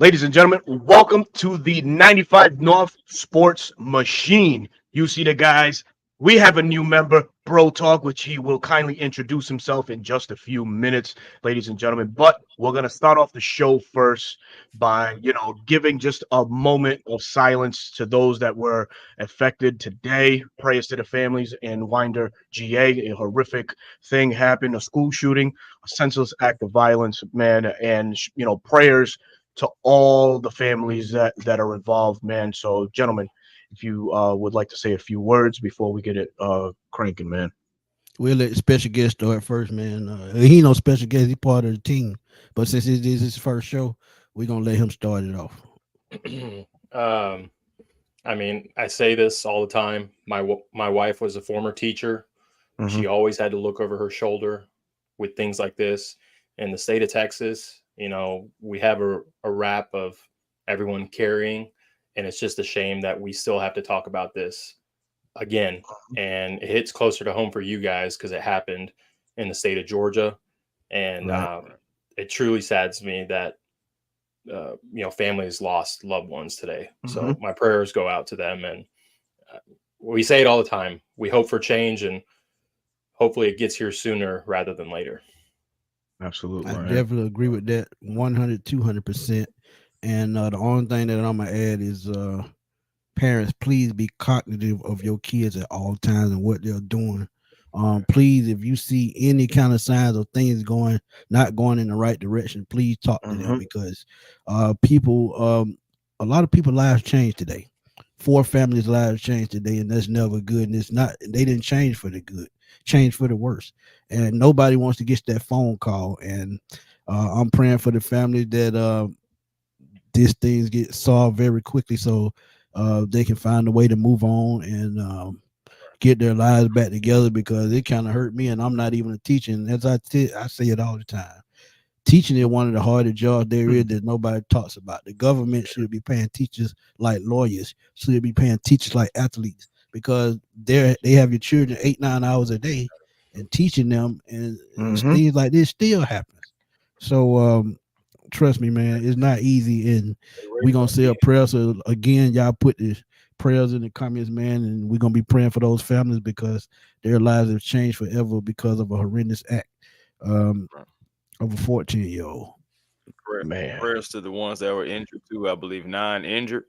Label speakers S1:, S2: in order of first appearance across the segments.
S1: Ladies and gentlemen, welcome to the 95 North Sports Machine. You see the guys. We have a new member, Bro Talk, which he will kindly introduce himself in just a few minutes, ladies and gentlemen. But we're going to start off the show first by, giving just a moment of silence to those that were affected today. Prayers to the families in Winder, GA. A horrific thing happened, a school shooting, a senseless act of violence, man. And, prayers to all the families that are involved, man. So, gentlemen, if you would like to say a few words before we get it cranking, man.
S2: We'll let the special guest start first, man. He no special guest; he part of the team. But since it is his first show, we're gonna let him start it off.
S3: um, I mean, I say this all the time. My wife was a former teacher.
S1: Mm-hmm.
S3: She always had to look over her shoulder with things like this. In the state of Texas, we have a rap of everyone carrying, and it's just a shame that we still have to talk about this again. And it hits closer to home for you guys because it happened in the state of Georgia. And
S1: Right.
S3: it truly saddens me that families lost loved ones today. So
S1: Mm-hmm.
S3: my prayers go out to them, and we say it all the time. We hope for change, and hopefully it gets here sooner rather than later.
S1: Absolutely,
S2: I
S1: man.
S2: definitely agree with that 100, 200%. And the only thing that I'm gonna add is parents, please be cognitive of your kids at all times and what they're doing. Please, if you see any kind of signs of things not going in the right direction, please talk to them
S1: Mm-hmm.
S2: because people, a lot of people's lives changed today. Four families' lives changed today, and that's never good. And it's not. They didn't change for the good, change for the worse. And nobody wants to get that phone call. And I'm praying for the family that these things get solved very quickly, so they can find a way to move on and get their lives back together because it kind of hurt me, and I'm not even a teacher. And as I say it all the time. Teaching is one of the hardest jobs there is that nobody talks about. The government should be paying teachers like lawyers, should be paying teachers like athletes because they have your children 8-9 hours a day and teaching them, and
S1: Mm-hmm.
S2: things like this still happens. So trust me, man, it's not easy, and we're gonna say a prayer. So again, y'all put the prayers in the comments, man, and we're gonna be praying for those families because their lives have changed forever because of a horrendous act of a 14-year-old.
S1: Man.
S4: Prayers to the ones that were injured too. I believe 9 injured.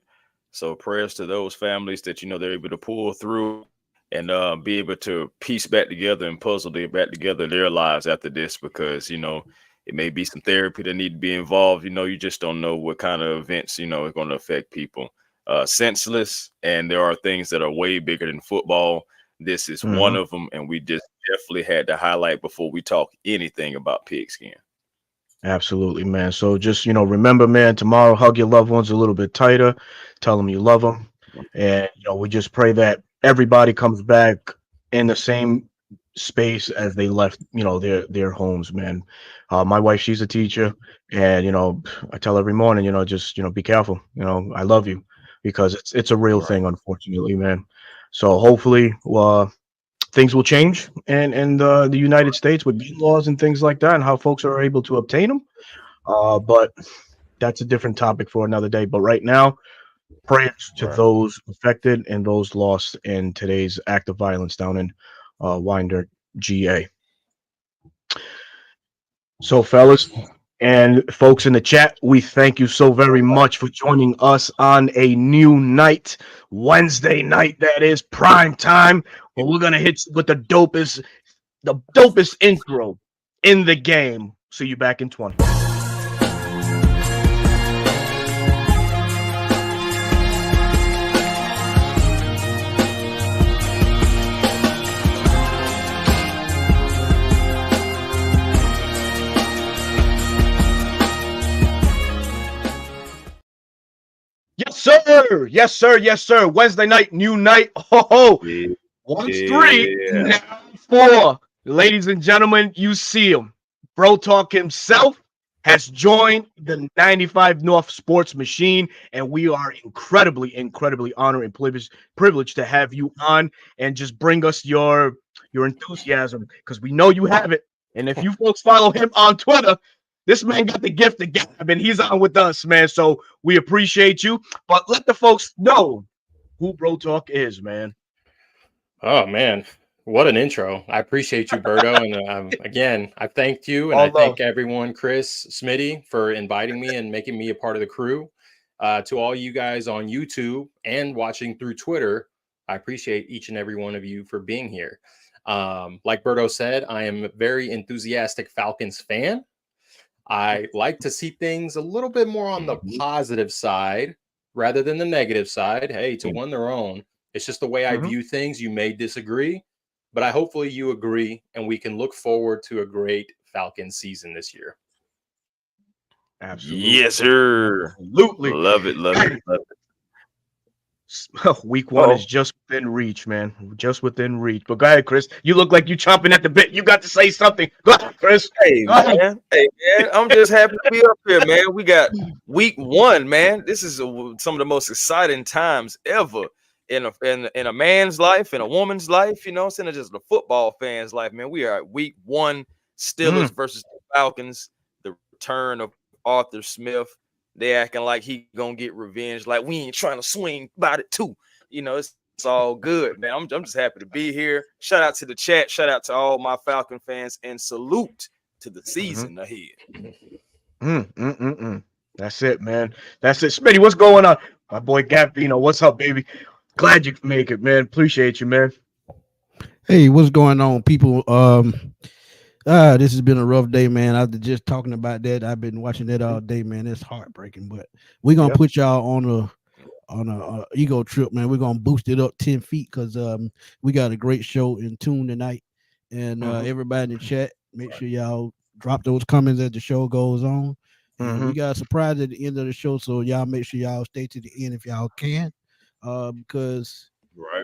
S4: So prayers to those families that they're able to pull through and be able to piece back together and puzzle back together their lives after this because it may be some therapy that need to be involved. You just don't know what kind of events are going to affect people. Senseless, and there are things that are way bigger than football. This is one
S1: Mm-hmm.
S4: of them, and we just definitely had to highlight before we talk anything about pigskin.
S1: Absolutely, man. So just, remember, man, tomorrow, hug your loved ones a little bit tighter. Tell them you love them. And, we just pray that everybody comes back in the same space as they left, their homes, man. My wife, she's a teacher. And, I tell every morning, just, be careful. I love you because it's a real
S4: Right.
S1: thing, unfortunately, man. So hopefully, things will change and the United States with gun laws and things like that and how folks are able to obtain them. But that's a different topic for another day. But right now, prayers to
S3: Right.
S1: those affected and those lost in today's act of violence down in Winder, GA. So, fellas and folks in the chat, we thank you so very much for joining us on a new night, Wednesday night. That is prime time. Well, we're gonna hit you with the dopest intro in the game. See you back in 20. Yes, sir. Yes, sir. Yes, sir. Wednesday night, new night. Ho ho.
S4: Yeah.
S1: Once three,
S4: Yeah.
S1: now four. Ladies and gentlemen, you see him. Bro Talk himself has joined the 95 North Sports Machine, and we are incredibly, incredibly honored and privileged to have you on and just bring us your enthusiasm because we know you have it. And if you folks follow him on Twitter, This man got the gift of gab, and he's on with us, man. So we appreciate you. But let the folks know who Bro Talk is, man.
S3: Oh man, what an intro! I appreciate you, Berto, and again, I thanked you, and I
S1: All love.
S3: thank everyone, Chris, Smitty, for inviting me and making me a part of the crew. To all you guys on YouTube and watching through Twitter, I appreciate each and every one of you for being here. Like Berto said, I am a very enthusiastic Falcons fan. I like to see things a little bit more on the positive side rather than the negative side. Hey, to one their own. It's just the way I view things. You may disagree, but I hopefully you agree, and we can look forward to a great Falcons season this year.
S1: Absolutely.
S4: Yes, sir.
S1: Absolutely.
S4: Love it. Love it. Love it.
S1: Week one is just within reach, man. Just within reach. But go ahead, Chris. You look like you chomping at the bit. You got to say something. Go ahead, Chris.
S4: Hey,
S1: Go ahead.
S4: man. Hey, man. I'm just happy to be up here, man. We got week one, man. This is some of the most exciting times ever in a man's life, in a woman's life, you know, instead of just the football fan's life, man. We are at week one, Steelers versus the Falcons, the return of Arthur Smith. They acting like he gonna get revenge, like we ain't trying to swing about it too. You know, it's all good, man. I'm just happy to be here. Shout out to the chat, shout out to all my Falcon fans, and salute to the season ahead.
S1: That's it, man. That's it. Smitty, what's going on? My boy Gambino, what's up, baby? Glad you make it, man. Appreciate you, man.
S2: Hey, what's going on, people? This has been a rough day, man. After just talking about that, I've been watching that all day, man. It's heartbreaking, but we're gonna put y'all on a ego trip, man. We're gonna boost it up 10 feet because we got a great show in tune tonight. And everybody in the chat, make sure y'all drop those comments as the show goes on. And we got a surprise at the end of the show, so y'all make sure y'all stay to the end if y'all can, because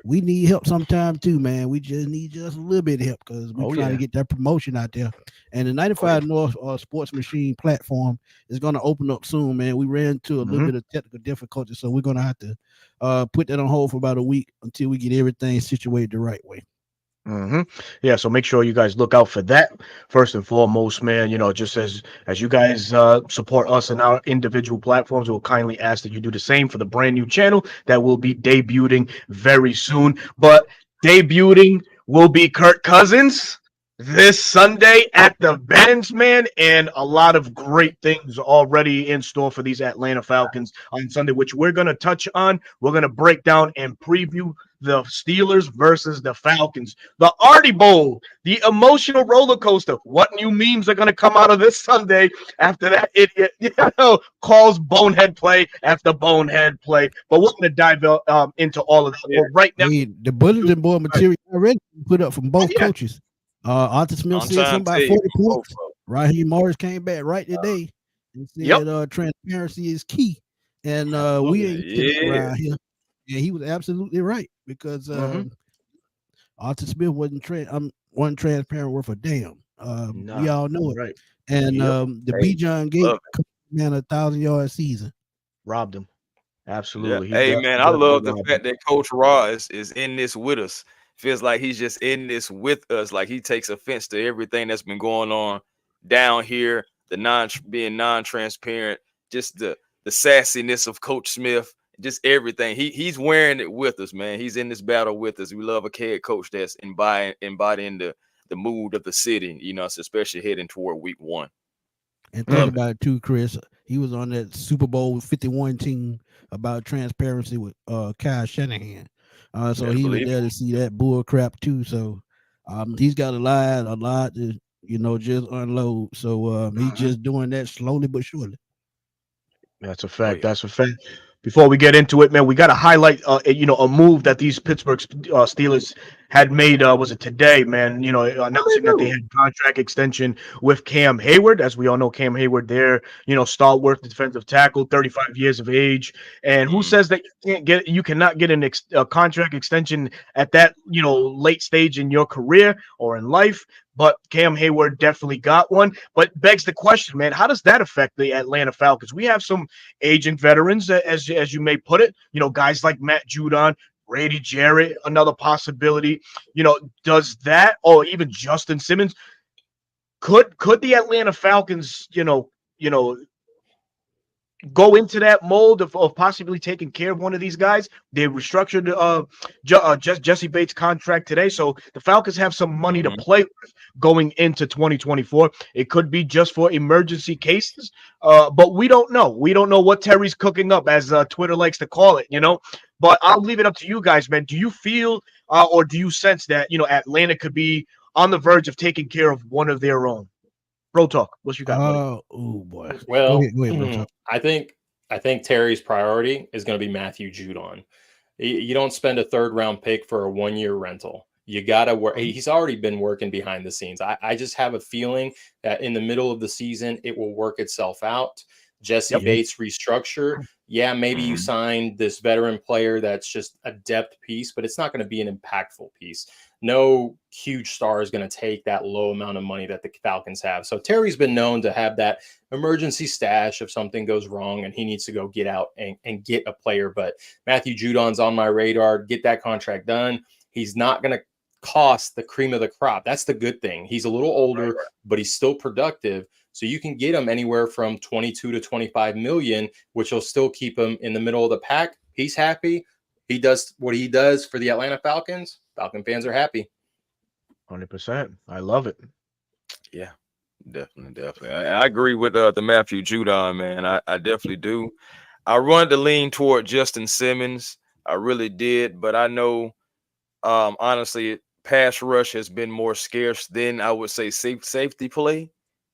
S2: we need help sometime too, man. We just need just a little bit of help because we're trying to get that promotion out there. And the 95 North Sports Machine platform is going to open up soon, man. We ran into a little bit of technical difficulty, so we're going to have to put that on hold for about a week until we get everything situated the right way.
S1: Yeah, so make sure you guys look out for that first and foremost, man. You know, just as you guys support us in our individual platforms, we'll kindly ask that you do the same for the brand new channel that will be debuting very soon. But debuting will be Kirk Cousins this Sunday at the Benz, man, and a lot of great things already in store for these Atlanta Falcons on Sunday, which we're going to touch on. We're going to break down and preview the Steelers versus the Falcons, the Artie Bowl, the emotional roller coaster. What new memes are going to come out of this Sunday after that idiot calls bonehead play after bonehead play? But we're going to dive into all of that. Well, right now,
S2: the bulletin board material already put up from both coaches. Arthur Smith said something about 40 points. Raheem Morris came back right today and said transparency is key. And we ain't around here. Yeah, he was absolutely right because Arthur Smith wasn't transparent worth a damn. We all know it. Right. And the B. John gave man 1,000-yard season.
S1: Robbed him. Absolutely.
S4: Yeah. Hey, man, I love the fact that Coach Ross is in this with us. Feels like he's just in this with us. Like he takes offense to everything that's been going on down here, being non-transparent, just the sassiness of Coach Smith. Just everything. He's wearing it with us, man. He's in this battle with us. We love a head coach that's embodying the mood of the city, you know, especially heading toward week one.
S2: And think about it too, Chris. He was on that Super Bowl 51 team about transparency with Kyle Shanahan. So he was there to see that bull crap too. So he's got a lot to, just unload. So he's just doing that slowly but surely.
S1: That's a fact. That's a fact. Before we get into it, man, we got to highlight, a move that these Pittsburgh Steelers had made. Was it today, man? Announcing that they had contract extension with Cam Hayward. As we all know, Cam Hayward, their stalwart defensive tackle, 35 years of age. And who says that you cannot get a contract extension at that late stage in your career or in life? But Cam Hayward definitely got one. But begs the question, man, how does that affect the Atlanta Falcons? We have some aging veterans, as you may put it, guys like Matt Judon, Grady Jarrett, another possibility. Does that, or even Justin Simmons, Could the Atlanta Falcons, go into that mold of possibly taking care of one of these guys? They restructured Jesse Bates' contract today, so the Falcons have some money to
S4: Mhm.
S1: play with going into 2024. It could be just for emergency cases, but we don't know. We don't know what Terry's cooking up, as Twitter likes to call it. But I'll leave it up to you guys, man. Do you feel or do you sense that Atlanta could be on the verge of taking care of one of their own? Bro, talk. What you got, buddy?
S2: Oh boy.
S3: Well,
S2: Go ahead, bro. Talk.
S3: I think Terry's priority is going to be Matthew Judon. You don't spend a third round pick for a 1-year rental. You got to work. He's already been working behind the scenes. I just have a feeling that in the middle of the season, it will work itself out. Jesse
S1: Yep.
S3: Bates restructure. Yeah, maybe you
S4: Mhm.
S3: signed this veteran player that's just a depth piece, but it's not going to be an impactful piece. No huge star is going to take that low amount of money that the Falcons have. So Terry's been known to have that emergency stash if something goes wrong and he needs to go get out and get a player. But Matthew Judon's on my radar. Get that contract done. He's not going to cost the cream of the crop. That's the good thing. He's a little older, but he's still productive. So you can get him anywhere from 22 to 25 million, which will still keep him in the middle of the pack. He's happy. He does what he does for the Atlanta Falcons. Falcon fans are happy.
S1: 100%. I love it.
S4: Yeah, definitely. I agree with the Matthew Judon, man. I definitely do. I wanted to lean toward Justin Simmons. I really did, but I know, honestly, pass rush has been more scarce than I would say safety play.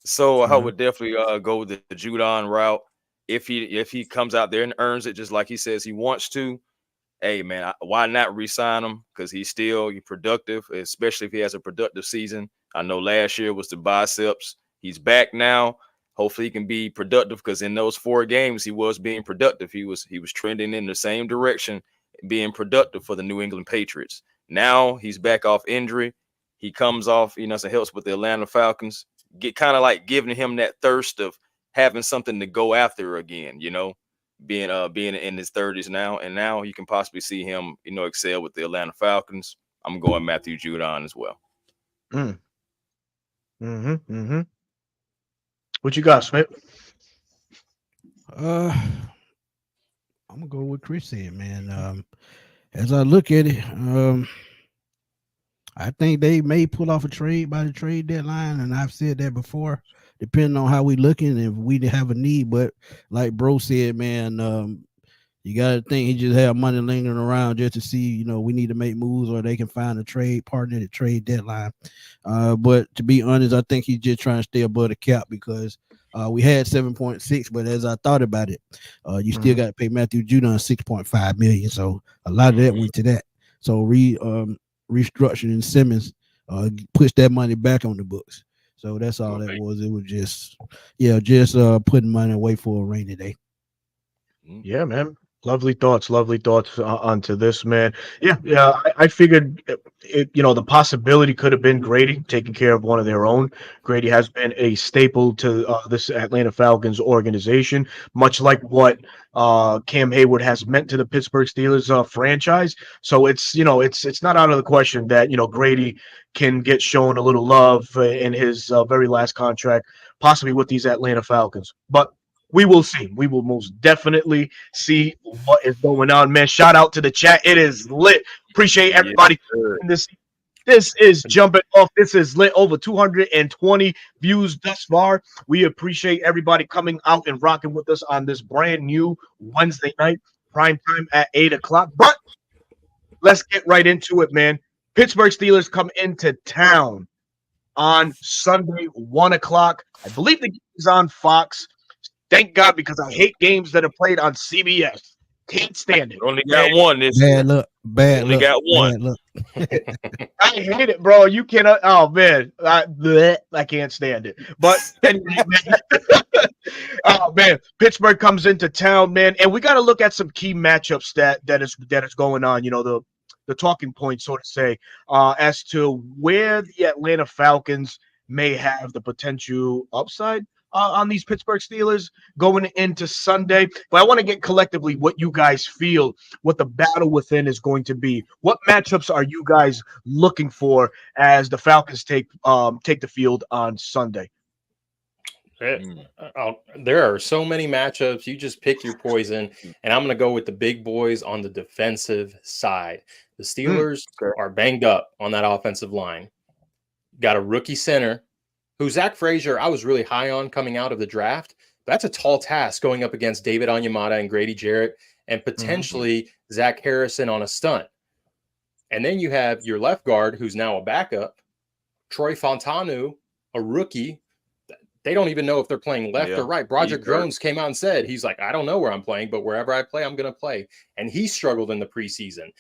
S4: So I
S1: Mhm.
S4: would definitely go the Judon route. If he comes out there and earns it just like he says he wants to, hey man, why not re-sign him? Because he's still productive, especially if he has a productive season. I know last year was the biceps. He's back now. Hopefully he can be productive because in those 4 games he was being productive. He was trending in the same direction, being productive for the New England Patriots. Now he's back off injury. He comes off, so helps with the Atlanta Falcons. Get kind of like giving him that thirst of having something to go after again, being in his 30s now, and now you can possibly see him, excel with the Atlanta Falcons. I'm going Matthew Judon as well.
S1: Mm. Mm-hmm. What you got, Smith?
S2: I'm gonna go with Chris said, man. As I look at it, I think they may pull off a trade by the trade deadline, and I've said that before. Depending on how we looking, if we have a need, but like Bro said, man, you got to think he just have money lingering around just to see, we need to make moves or they can find a trade partner at the trade deadline. But to be honest, I think he's just trying to stay above the cap because we had 7.6, but as I thought about it, you still got to pay Matthew Judon 6.5 million. So a lot of that went to that. So restructuring Simmons push that money back on the books. So that's all that was. It was just putting money away for a rainy day.
S1: Yeah, man. Lovely thoughts onto this, man. Yeah. I figured, the possibility could have been Grady taking care of one of their own. Grady has been a staple to this Atlanta Falcons organization, much like what Cam Hayward has meant to the Pittsburgh Steelers franchise. So it's not out of the question that Grady can get shown a little love in his very last contract, possibly with these Atlanta Falcons. But we will see. We will most definitely see what is going on, man. Shout out to the chat. It is lit. Appreciate everybody. This is jumping off. This is lit. Over 220 views thus far. We appreciate everybody coming out and rocking with us on this brand new Wednesday night, prime time at 8 o'clock. But let's get right into it, man. Pittsburgh Steelers come into town on Sunday, 1 o'clock. I believe the game is on Fox. Thank God, because I hate games that are played on CBS. Can't stand it.
S4: Only got one this year.
S2: Only
S4: got one.
S2: Bad luck.
S1: I hate it, bro. You cannot. Oh man, I can't stand it. But anyway, man. Oh man, Pittsburgh comes into town, man, and we got to look at some key matchups that is going on. The talking point, so to say, as to where the Atlanta Falcons may have the potential upside. on these Pittsburgh Steelers going into Sunday. But I want to get collectively what you guys feel, what the battle within is going to be. What matchups are you guys looking for as the Falcons take the field on Sunday?
S3: There are so many matchups. You just pick your poison, and I'm going to go with the big boys on the defensive side. The Steelers are banged up on that offensive line. Got a rookie center who Zach Frazier, I was really high on coming out of the draft. That's a tall task going up against David Onyemata and Grady Jarrett and potentially Zach Harrison on a stunt. And then you have your left guard, who's now a backup, Troy Fontanu, a rookie. They don't even know if they're playing left or right. Broderick Jones came out and said, he's like, I don't know where I'm playing, but wherever I play, I'm going to play. And he struggled in the preseason.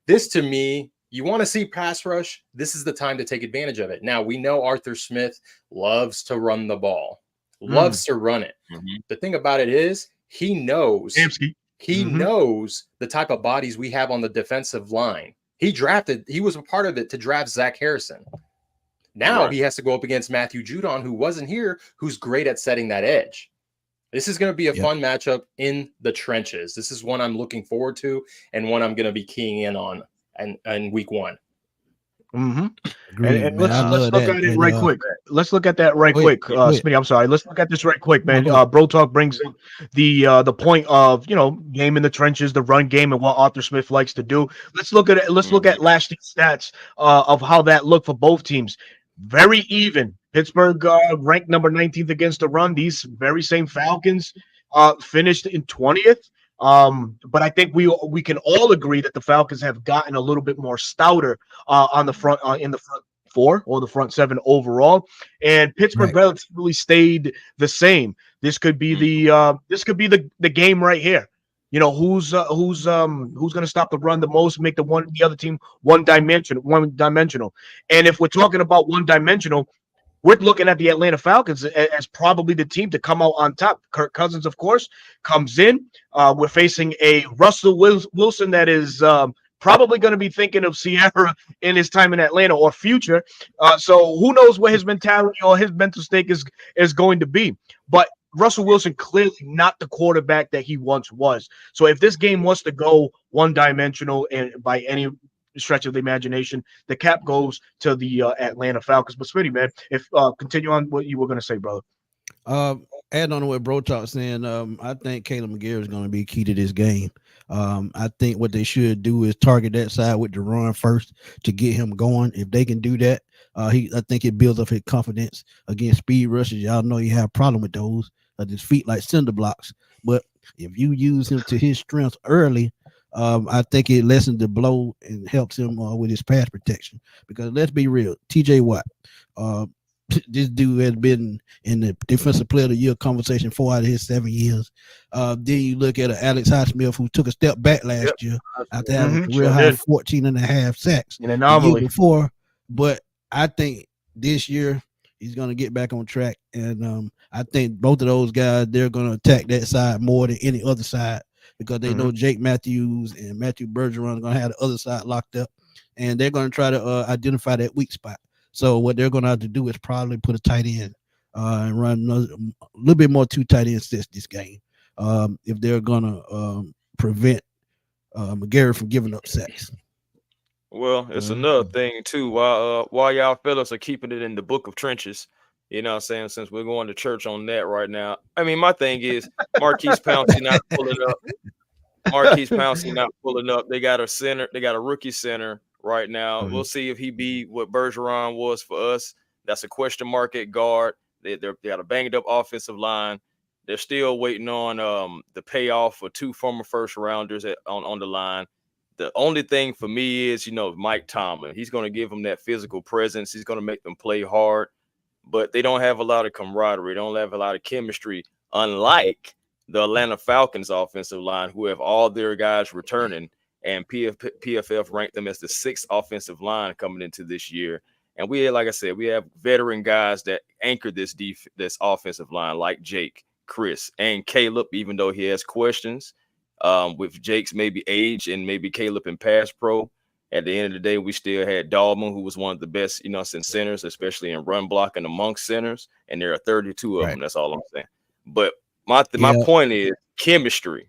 S3: This to me, you want to see pass rush, this is the time to take advantage of it. Now, we know Arthur Smith loves to run the ball, loves to run it. The thing about it is he knows knows the type of bodies we have on the defensive line. He was a part of it to draft Zach Harrison. Now he has to go up against Matthew Judon, who wasn't here, who's great at setting that edge. This is going to be a fun matchup in the trenches. This is one I'm looking forward to and one I'm going to be keying in on in week 1.
S1: And let's look at it right quick. Let's look at that right quick. Smitty, I'm sorry. Let's look at this right quick, man. Bro Talk brings up the point of game in the trenches, the run game, and what Arthur Smith likes to do. Let's look at it. Let's look at last year's stats of how that looked for both teams. Very even. Pittsburgh ranked number 19th against the run. These very same Falcons finished in 20th. But I think we can all agree that the Falcons have gotten a little bit more stouter on the front in the front 4 or the front 7 overall, and Pittsburgh relatively stayed the same. This could be the game right here. Who's going to stop the run the most, make the other team one dimensional. And if we're talking about one dimensional, we're looking at the Atlanta Falcons as probably the team to come out on top. Kirk Cousins, of course, comes in. We're facing a Russell Wilson that is probably going to be thinking of Sierra in his time in Atlanta or future. So who knows what his mentality or his mental stake is going to be. But Russell Wilson clearly not the quarterback that he once was. So if this game was to go one-dimensional and by any stretch of the imagination, the cap goes to the Atlanta Falcons. But Smitty, man, if continue on what you were going to say, brother.
S2: Add on to what Bro Talk saying, I think Caleb McGarry is going to be key to this game. I think what they should do is target that side with the run first to get him going. If they can do that, I think it builds up his confidence against speed rushes. Y'all know you have a problem with those. His feet like cinder blocks. But if you use him to his strengths early, I think it lessens the blow and helps him with his pass protection. Because let's be real, TJ Watt, this dude has been in the Defensive Player of the Year conversation 4 out of his 7 years. Then you look at Alex Highsmith, who took a step back last year after having a real high 14.5 sacks
S1: an anomaly
S2: the year before. But I think this year he's going to get back on track. And I think both of those guys, they're going to attack that side more than any other side because they know Jake Matthews and Matthew Bergeron are going to have the other side locked up. And they're going to try to identify that weak spot. So what they're going to have to do is probably put a tight end and run a little bit more 2 tight end sets this game if they're going to prevent McGarry from giving up sacks.
S4: Well, it's another thing, too. While y'all fellas are keeping it in the book of trenches, you know what I'm saying, since we're going to church on that right now. I mean, my thing is Marquise Pouncey not pulling up. Marquise Pouncey not pulling up. They got a center. They got a rookie center right now. We'll see if he be what Bergeron was for us. That's a question mark at guard. They got a banged up offensive line. They're still waiting on the payoff for 2 former first rounders on the line. The only thing for me is, Mike Tomlin. He's going to give them that physical presence. He's going to make them play hard, but they don't have a lot of camaraderie. They don't have a lot of chemistry, unlike the Atlanta Falcons offensive line, who have all their guys returning. And PFF ranked them as the 6th offensive line coming into this year. And like I said, we have veteran guys that anchor this offensive line, like Jake, Chris, and Caleb, even though he has questions with Jake's maybe age and maybe Caleb in pass pro. At the end of the day, we still had Dahlman, who was one of the best, centers, especially in run blocking amongst centers. And there are 32 of
S2: Right.
S4: them. That's all I'm saying. But my
S2: Yeah.
S4: point is chemistry.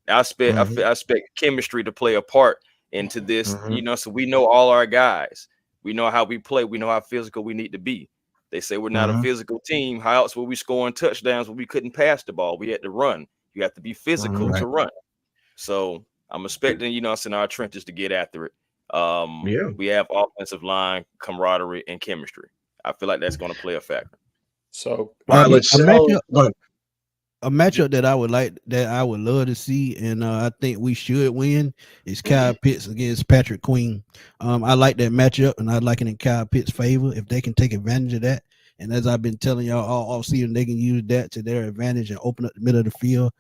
S4: I expect chemistry to play a part into this, so we know all our guys. We know how we play. We know how physical we need to be. They say we're not a physical team. How else were we scoring touchdowns when we couldn't pass the ball? We had to run. You have to be physical to run. So I'm expecting, in our trenches to get after it. We have offensive line camaraderie and chemistry. I feel like that's going to play a factor.
S3: So
S2: a matchup that I would love to see, and I think we should win, is Kyle Pitts against Patrick Queen. I like that matchup, and I like it in Kyle Pitts' favor if they can take advantage of that. And as I've been telling y'all all season, they can use that to their advantage and open up the middle of the field.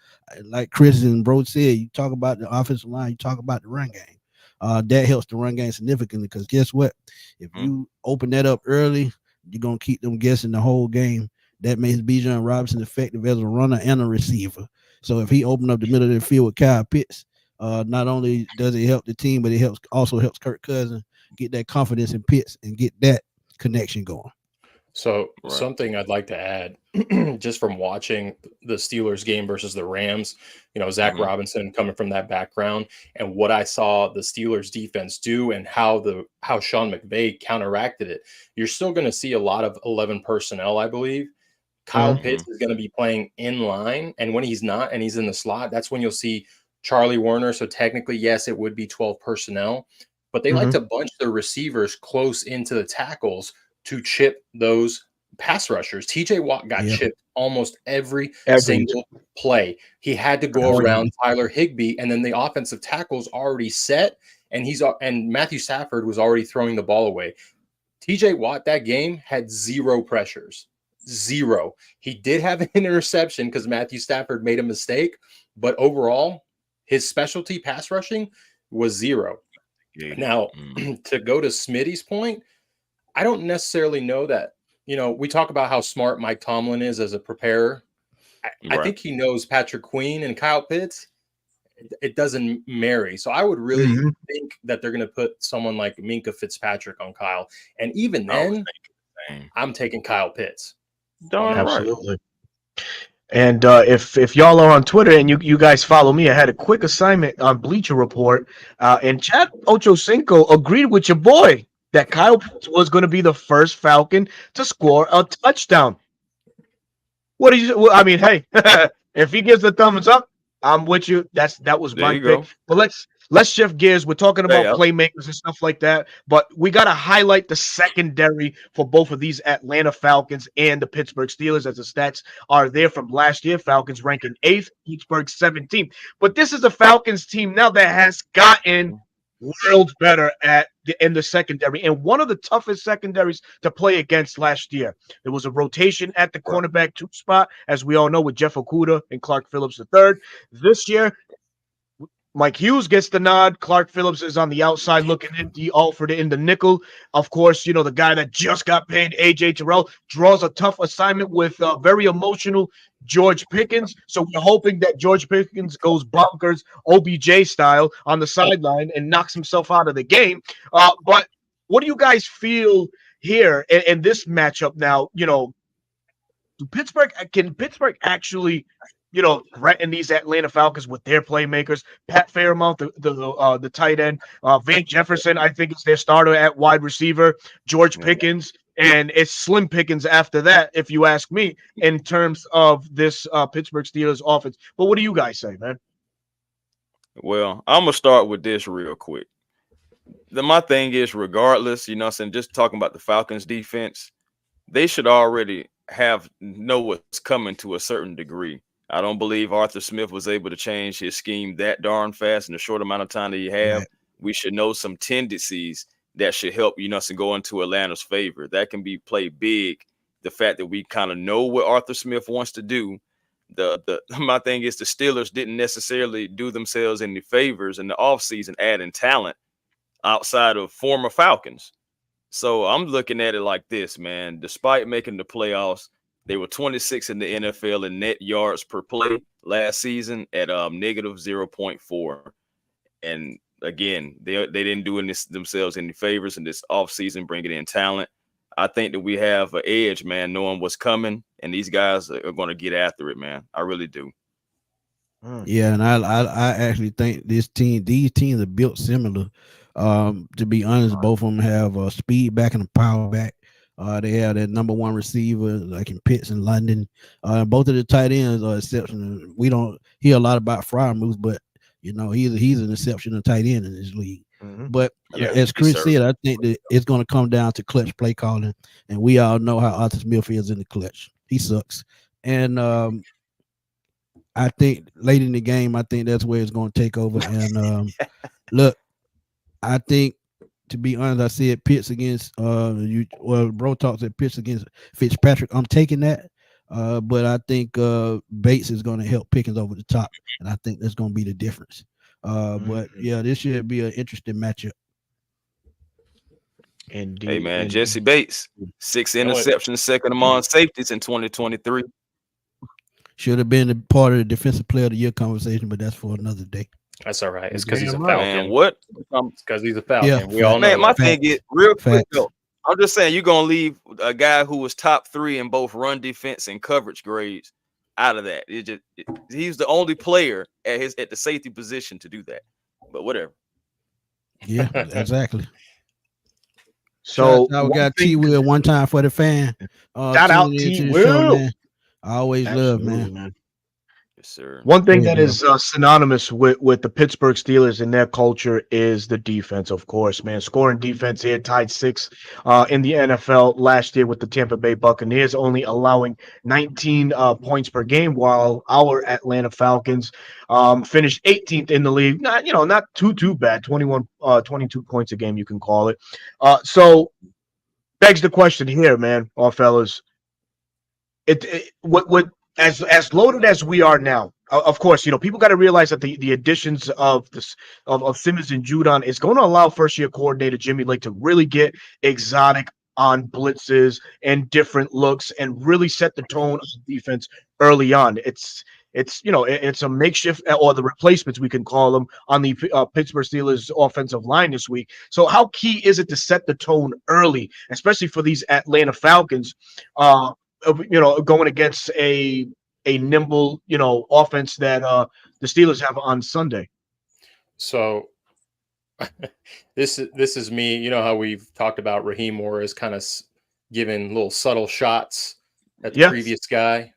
S2: Like Chris and Bro said, you talk about the offensive line, you talk about the run game. That helps the run game significantly, because guess what? If you open that up early, you're going to keep them guessing the whole game. That makes Bijan Robinson effective as a runner and a receiver. So if he opened up the middle of the field with Kyle Pitts, not only does it help the team, but it also helps Kirk Cousins get that confidence in Pitts and get that connection going.
S3: So something I'd like to add, just from watching the Steelers game versus the Rams, Zach Robinson coming from that background, and what I saw the Steelers defense do and how Sean McVay counteracted it. You're still going to see a lot of 11 personnel, I believe. Kyle Pitts is going to be playing in line, and when he's not and he's in the slot, that's when you'll see Charlie Warner. So technically, yes, it would be 12 personnel, but they like to bunch their receivers close into the tackles to chip those pass rushers. TJ Watt got chipped almost every single play. He had to go around Tyler Higbee, and then the offensive tackle's already set, and Matthew Stafford was already throwing the ball away. TJ Watt that game had 0 pressures. 0. He did have an interception because Matthew Stafford made a mistake, but overall, his specialty pass rushing was 0. Now, to go to Smitty's point, I don't necessarily know that, we talk about how smart Mike Tomlin is as a preparer. I think he knows Patrick Queen and Kyle Pitts. It doesn't marry. So I would really think that they're going to put someone like Minkah Fitzpatrick on Kyle. And even then, I'm taking Kyle Pitts.
S1: Absolutely. And if y'all are on Twitter and you guys follow me, I had a quick assignment on Bleacher Report, and Chad Ochocinco agreed with your boy that Kyle Pitts was going to be the first Falcon to score a touchdown. What do you? Well, I mean, hey, if he gives the thumbs up, I'm with you. That was my pick. But let's shift gears. We're talking about playmakers and stuff like that, but we got to highlight the secondary for both of these Atlanta Falcons and the Pittsburgh Steelers, as the stats are there from last year. Falcons ranking 8th, Pittsburgh 17th. But this is a Falcons team now that has gotten world better in the secondary, and one of the toughest secondaries to play against last year. There was a rotation at the cornerback 2 spot, as we all know, with Jeff Okudah and Clark Phillips III. This year, Mike Hughes gets the nod. Clark Phillips is on the outside looking in. D. Alford in the nickel. Of course, the guy that just got paid, A.J. Terrell, draws a tough assignment with very emotional George Pickens. So we're hoping that George Pickens goes bonkers OBJ style on the sideline and knocks himself out of the game. But what do you guys feel here in this matchup now? Can Pittsburgh actually threaten these Atlanta Falcons with their playmakers? Pat Fairmount, the tight end, Van Jefferson, I think is their starter at wide receiver, George Pickens, and it's slim pickings after that, if you ask me, in terms of this Pittsburgh Steelers offense. But what do you guys say, man?
S4: Well, I'm gonna start with this real quick. My thing is, regardless, just talking about the Falcons defense, they should already know what's coming to a certain degree. I don't believe Arthur Smith was able to change his scheme that darn fast in the short amount of time that he have. We should know some tendencies that should help, go into Atlanta's favor. That can be played big. The fact that we kind of know what Arthur Smith wants to do. My thing is the Steelers didn't necessarily do themselves any favors in the offseason adding talent outside of former Falcons. So I'm looking at it like this, man. Despite making the playoffs, they were 26 in the NFL in net yards per play last season at -0.4. And again, they didn't do themselves any favors in this offseason, bringing in talent. I think that we have an edge, man, knowing what's coming, and these guys are going to get after it, man. I really do.
S2: Yeah, and I actually think these teams are built similar. To be honest, both of them have speed back and a power back. They have that number one receiver like in Pitts and London. Both of the tight ends are exceptional. We don't hear a lot about Fryermuth, but you know he's an exceptional tight end in this league. But as Chris said, I think that it's going to come down to clutch play calling, and we all know how Arthur Smith is in the clutch. He sucks, and I think late in the game, I think that's where it's going to take over. And look, I think, to be honest, I said Pitts against Bro talks at Pitts against Fitzpatrick. I'm taking that, but I think Bates is going to help Pickens over the top, and I think that's going to be the difference. But yeah, this should be an interesting matchup.
S1: Indeed.
S4: Hey man, Jesse Bates, 6 interceptions, second among safeties in 2023.
S2: Should have been a part of the defensive player of the year conversation, but that's for another day.
S3: That's all right. It's because he's a
S4: Falcon.
S3: Falcon.
S4: What?
S3: It's because he's a Falcon.
S2: Yeah,
S3: we all know.
S4: Man, my
S2: Facts.
S4: thing is real quick
S2: Facts.
S4: though. I'm just saying you're gonna leave a guy who was top 3 in both run defense and coverage grades out of that. He's the only player at the safety position to do that. But whatever.
S2: Yeah, exactly.
S1: So
S2: we got T Will one time for the fan.
S1: Shout out T Will.
S2: I always love, man.
S4: Yes, sir.
S1: One thing that is synonymous with the Pittsburgh Steelers and their culture is the defense, of course, man. Scoring defense here, tied 6 in the NFL last year with the Tampa Bay Buccaneers, only allowing 19 points per game, while our Atlanta Falcons finished 18th in the league. Not too bad, 22 points a game, you can call it. So begs the question here, man, all fellas. What as loaded as we are now, of course, people got to realize that the additions of Simmons and Judon is going to allow first-year coordinator Jimmy Lake to really get exotic on blitzes and different looks and really set the tone of defense early on. It's a makeshift, or the replacements we can call them, on the Pittsburgh Steelers offensive line this week. So how key is it to set the tone early, especially for these Atlanta Falcons? Going against a nimble, offense that the Steelers have on Sunday.
S3: So this is me. You know how we've talked about Raheem Morris kind of giving little subtle shots at the previous guy.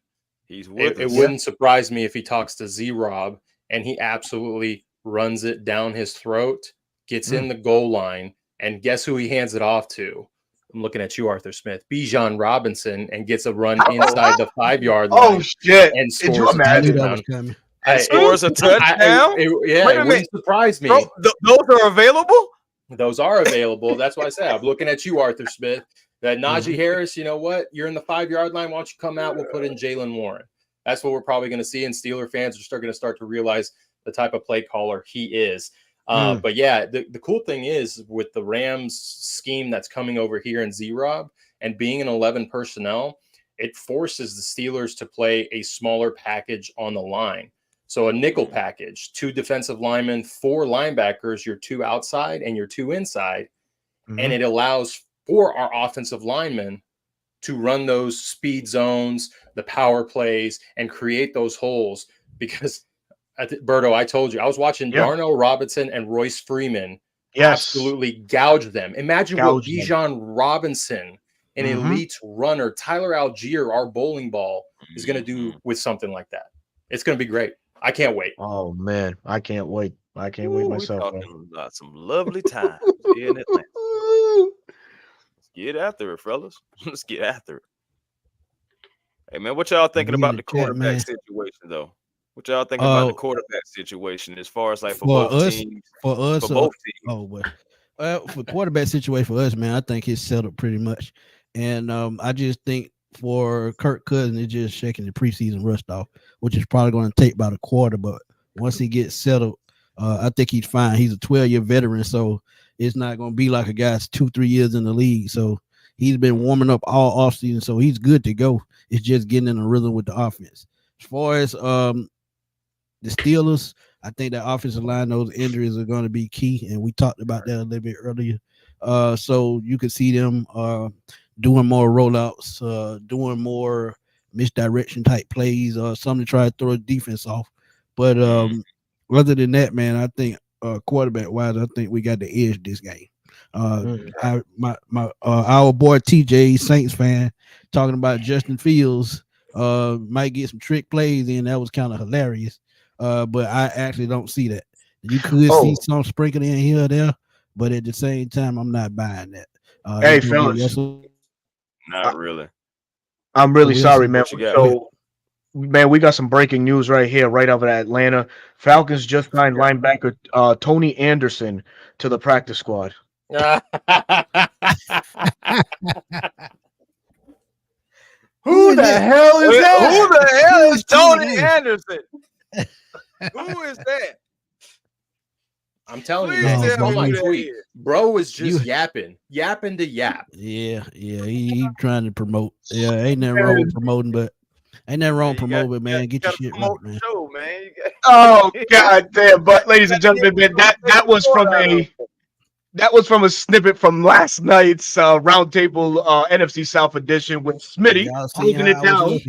S3: It wouldn't surprise me if he talks to Z-Rob and he absolutely runs it down his throat, gets in the goal line, and guess who he hands it off to? I'm looking at you, Arthur Smith. Bijan Robinson, and gets a run inside the 5-yard line.
S1: Oh shit!
S3: And scores a touchdown.
S4: Scores a touchdown.
S3: It wouldn't surprise me.
S4: Those are available.
S3: Those are available. That's why I said I'm looking at you, Arthur Smith. That Najee Harris. You know what? You're in the 5-yard line. Why don't you come out? We'll put in Jalen Warren. That's what we're probably going to see. And Steeler fans are going to start to realize the type of play caller he is. But yeah, the cool thing is with the Rams scheme that's coming over here in Z-Rob and being an 11 personnel, it forces the Steelers to play a smaller package on the line. So a nickel package, 2 defensive linemen, 4 linebackers, your 2 outside and your 2 inside. And it allows for our offensive linemen to run those speed zones, the power plays, and create those holes. Because Berto, I told you, I was watching Darnell Robinson and Royce Freeman absolutely gouge them. Imagine what Bijan Robinson, an elite runner, Tyler Algier, our bowling ball, is going to do with something like that. It's going to be great. I can't wait.
S1: Oh, man. I can't wait. I can't wait myself.
S4: We're talking about some lovely times here in Atlanta. Let's get after it, fellas. Let's get after it. Hey, man, what y'all thinking about the quarterback situation, though? What y'all thinking about the quarterback situation as far as like for both
S2: us,
S4: teams?
S2: For us,
S4: for both teams.
S2: For quarterback situation for us, man, I think it's settled pretty much. And I just think for Kirk Cousins, it's just shaking the preseason rust off, which is probably going to take about a quarter. But once he gets settled, I think he's fine. He's a 12-year veteran, so it's not going to be like a guy's 2-3 years in the league. So he's been warming up all offseason, so he's good to go. It's just getting in a rhythm with the offense. As far as the Steelers, I think that offensive line, those injuries are going to be key, and we talked about that a little bit earlier. So you could see them doing more rollouts, doing more misdirection type plays, something to try to throw the defense off. But other than that, man, I think quarterback wise, I think we got the edge this game. Our boy TJ Saints fan talking about Justin Fields might get some trick plays in. That was kind of hilarious. But I actually don't see that. You could see some sprinkling in here or there, but at the same time, I'm not buying that.
S1: Hey, fellas,
S4: not really.
S1: I'm really sorry, man.
S4: got?
S1: So, man, we got some breaking news right here, right over at Atlanta. Falcons just signed linebacker Tony Anderson to the practice squad.
S3: Who the hell is that?
S4: Who the hell is Tony Anderson? Who is that?
S3: I'm telling you,
S4: Please
S3: man,
S4: tell
S3: on
S4: me
S3: my
S4: who that
S3: tweet,
S4: is.
S3: bro is just yapping to yap.
S2: Yeah, he trying to promote. Yeah, ain't nothing wrong with promoting, but man, get your shit right, man.
S4: Show, man.
S1: Oh god damn! But ladies and gentlemen, man, that was from a snippet from last night's roundtable NFC South edition with Smitty holding it down.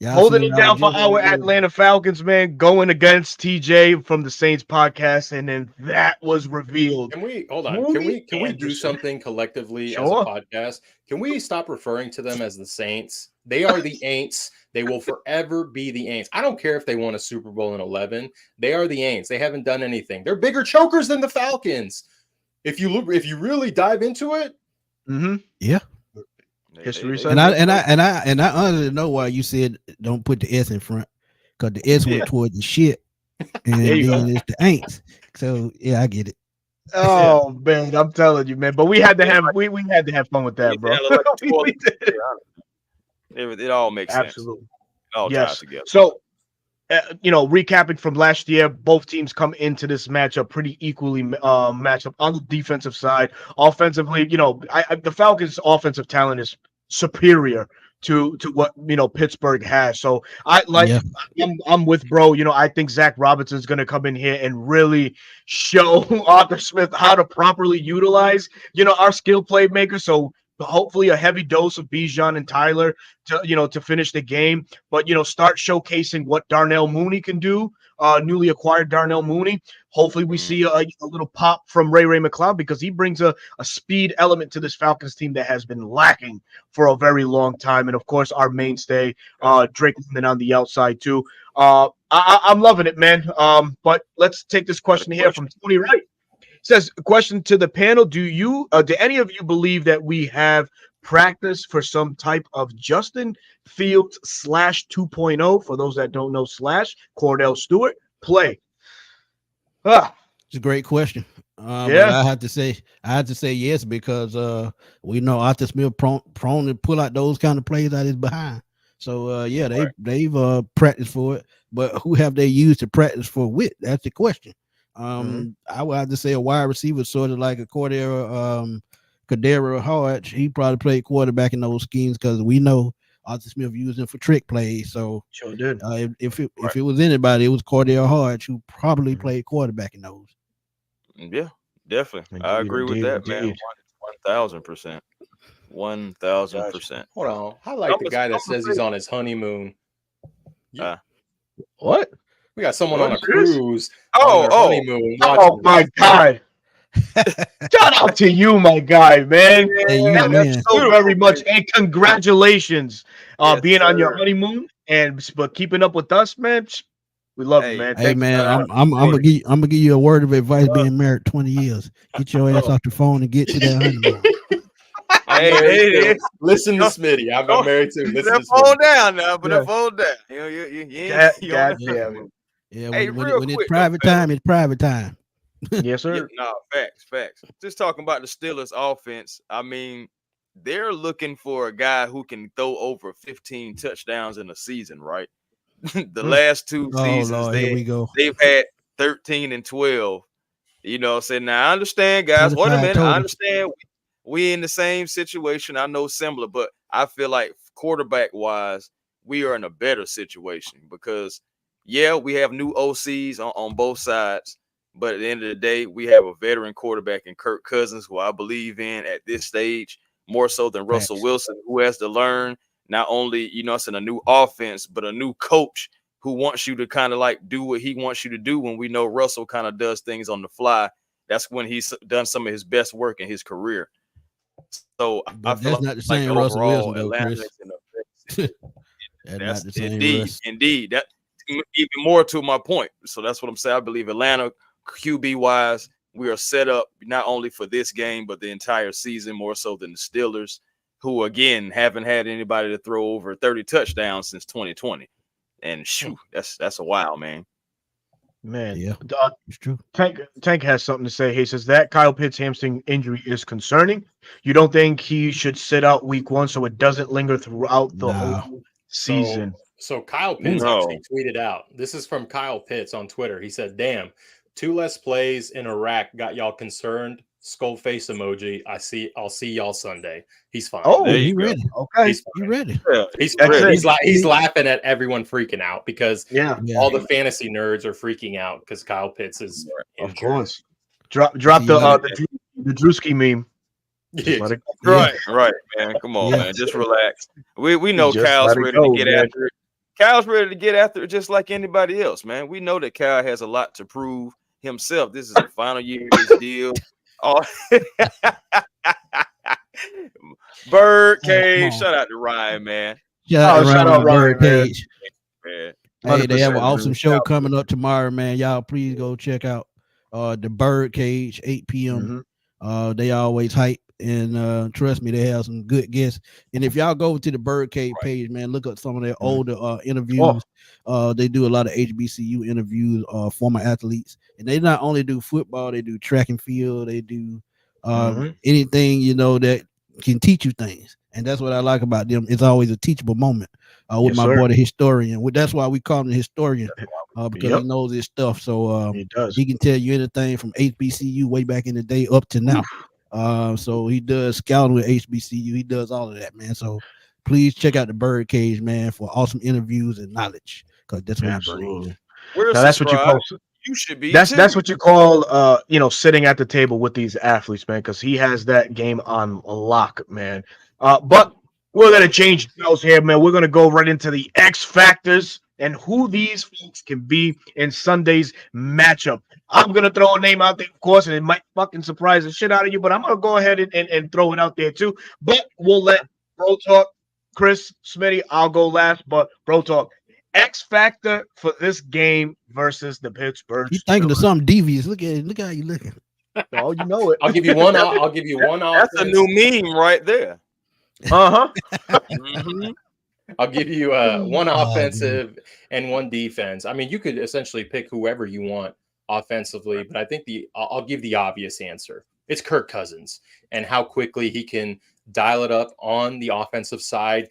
S1: Holding it down for our Atlanta Falcons, man, going against TJ from the Saints podcast, and then that was revealed.
S3: Can we hold on? Can we do something collectively as a podcast? Can we stop referring to them as the Saints? They are the Aints. They will forever be the Aints. I don't care if they won a Super Bowl in 11. They are the Aints. They haven't done anything. They're bigger chokers than the Falcons. If you really dive into it,
S2: yeah.
S1: History.
S2: And I honestly know why you said don't put the S in front, because the S went toward the shit, and then it's the ain'ts. So yeah, I get it.
S1: Oh man, I'm telling you, man. But we had to have we had to have fun with that, bro.
S4: It all makes sense.
S1: Absolutely.
S4: It all ties together.
S1: So, recapping from last year, both teams come into this matchup pretty equally matched up on the defensive side. Offensively, the Falcons' offensive talent is superior to what Pittsburgh has. So I'm with bro. I think Zach Robinson's going to come in here and really show Arthur Smith how to properly utilize our skill playmakers. So hopefully a heavy dose of Bijan and Tyler to finish the game, but start showcasing what Darnell Mooney can do, newly acquired Darnell Mooney. Hopefully we see a little pop from Ray McLeod, because he brings a speed element to this Falcons team that has been lacking for a very long time. And of course our mainstay, Drake London on the outside too. I'm loving it, man. But let's take this question here from Tony Wright. Says, question to the panel: do any of you believe that we have practice for some type of Justin Fields / 2.0? For those that don't know, / Cordell Stewart play.
S2: It's a great question. But I have to say yes, because we know Arthur Smith prone to pull out those kind of plays out his behind. So they've practiced for it, but who have they used to practice for with? That's the question. I would have to say a wide receiver, sort of like a Kadarius Hodge. He probably played quarterback in those schemes, because we know Arthur Smith used him for trick plays. So
S1: sure did.
S2: If it was anybody, it was Kadarius Hodge who probably played quarterback in those.
S4: Yeah, definitely. I agree with that, man. 1,000%. 1,000%.
S3: Hold on. I like the guy that says he's on his honeymoon.
S1: What?
S3: We got someone on a cruise.
S1: Honeymoon. Oh my God! Shout out to you, my guy, man. Thank you so very much, and congratulations being on your honeymoon but keeping up with us, man. We love it, man.
S2: Hey, man, I'm gonna give you a word of advice. Being married 20 years, get your ass off the phone and get to that honeymoon.
S4: Hey,
S3: listen to Smitty. I've been married too. Listen to
S4: phone down now, but the phone down.
S2: Yeah, when it's private time, it's private time.
S1: Yes, sir.
S4: Facts. Just talking about the Steelers offense. I mean, they're looking for a guy who can throw over 15 touchdowns in a season, right? The last two seasons, they've had 13 and 12. Saying, now I understand, guys. Wait a minute. I understand we in the same situation. I know similar, but I feel like quarterback wise, we are in a better situation, because Yeah, we have new OCs on both sides, but at the end of the day, we have a veteran quarterback in Kirk Cousins, who I believe in at this stage more so than Russell
S2: Facts.
S4: Wilson, who has to learn not only, it's in a new offense, but a new coach who wants you to kind of like do what he wants you to do. When we know Russell kind of does things on the fly, that's when he's done some of his best work in his career. So I
S2: But
S4: feel
S2: that's not the
S4: like
S2: same Russell
S4: overall
S2: Wilson though,
S4: Atlanta
S2: Chris.
S4: is in a
S2: That's not
S4: that's
S2: the same Russ.
S4: indeed. That even more to my point. So that's what I'm saying. I believe Atlanta, QB wise, we are set up not only for this game but the entire season, more so than the Steelers, who again haven't had anybody to throw over 30 touchdowns since 2020. And shoot, that's a while, man.
S1: Man,
S2: Yeah, it's true.
S1: Tank has something to say. He says that Kyle Pitts' hamstring injury is concerning. You don't think he should sit out week 1 so it doesn't linger throughout the
S2: Nah.
S1: whole season?
S3: So Kyle Pitts
S4: No.
S3: actually tweeted out. This is from Kyle Pitts on Twitter. He said, "Damn, 2 less plays in Iraq got y'all concerned. Skull face emoji. I'll see y'all Sunday." He's fine.
S1: Oh,
S4: There you
S2: He
S4: go.
S2: ready.
S1: Okay.
S3: He's
S2: He
S3: fine.
S2: ready.
S4: Yeah,
S3: He's
S1: That's
S3: fine.
S1: it.
S3: He's laughing at everyone freaking out because
S1: Yeah,
S2: Yeah.
S3: all the fantasy nerds are freaking out because Kyle Pitts is
S1: of
S3: injured.
S1: course. Drop
S2: See,
S1: the
S2: like-
S1: the Drewski meme. Just let it go.
S2: Yeah.
S4: right, man. Come on,
S2: Yeah.
S4: man. Just relax. We know
S1: Just
S4: Kyle's
S1: let it
S4: ready
S1: go,
S4: to get
S1: man.
S4: after it. Kyle's ready to get after it just like anybody else, man. We know that Kyle has a lot to prove himself. This is the final year of his deal. Oh, Birdcage.
S2: on.
S4: Shout out to Ryan, man.
S2: Shout
S1: shout out
S2: out
S1: Ryan, man.
S2: Cage.
S4: Man.
S2: Hey, they have an
S1: 100%,
S2: awesome
S1: man.
S2: show coming up tomorrow, man. Y'all please go check out the Birdcage, 8 p.m.
S1: Mhm.
S2: They always hype, and trust me, they have some good guests. And if y'all go to the Birdcage page, man, look up some of their older interviews. They do a lot of HBCU interviews, former athletes, and they not only do football, they do track and field, they do anything that can teach you things. And that's what I like about them. It's always a teachable moment with
S1: Yes,
S2: my
S1: sir.
S2: boy, the historian. That's why we call him the historian, because
S1: Yep.
S2: he knows his stuff. So
S1: He does.
S2: he can tell you anything from HBCU way back in the day up to now. So he does scouting with HBCU. He does all of that, man. So please check out the Birdcage, man, for awesome interviews and knowledge, because that's what he brings.
S1: Absolutely.
S4: We're
S1: Now that's what you call
S4: You should be.
S1: that's what you call sitting at the table with these athletes, man, because he has that game on lock, man. But we're gonna change those here, man. We're gonna go right into the X factors and who these folks can be in Sunday's matchup. I'm gonna throw a name out there, of course, and it might fucking surprise the shit out of you, but I'm gonna go ahead and throw it out there too. But we'll let Bro talk. Chris, Smitty, I'll go last, but Bro talk. X factor for this game versus the Pittsburgh
S2: You thinking of
S1: Steelers.
S2: something devious? Look how you looking.
S1: Oh, you know it.
S3: I'll give you one. I'll give you one
S4: That's a
S3: offense.
S4: new meme right there.
S1: Uh-huh.
S4: Mhm.
S3: I'll give you one
S2: Oh,
S3: offensive and one defense. I mean, you could essentially pick whoever you want offensively, but I think I'll give the obvious answer. It's Kirk Cousins and how quickly he can dial it up on the offensive side.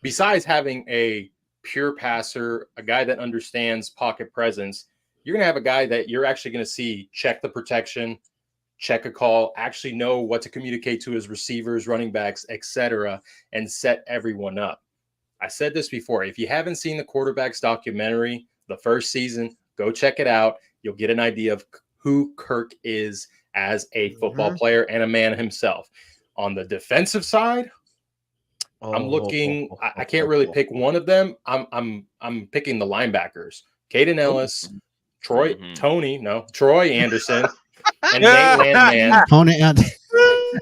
S3: Besides having a pure passer, a guy that understands pocket presence, you're going to have a guy that you're actually going to see check the protection, check a call, actually know what to communicate to his receivers, running backs, etc., and set everyone up. I said this before. If you haven't seen the quarterbacks documentary, the first season, go check it out. You'll get an idea of who Kirk is as a football player and a man himself. On the defensive side, I'm looking. I can't really pick one of them. I'm picking the linebackers: Caden Ellis, Troy Anderson, and Nate Landman.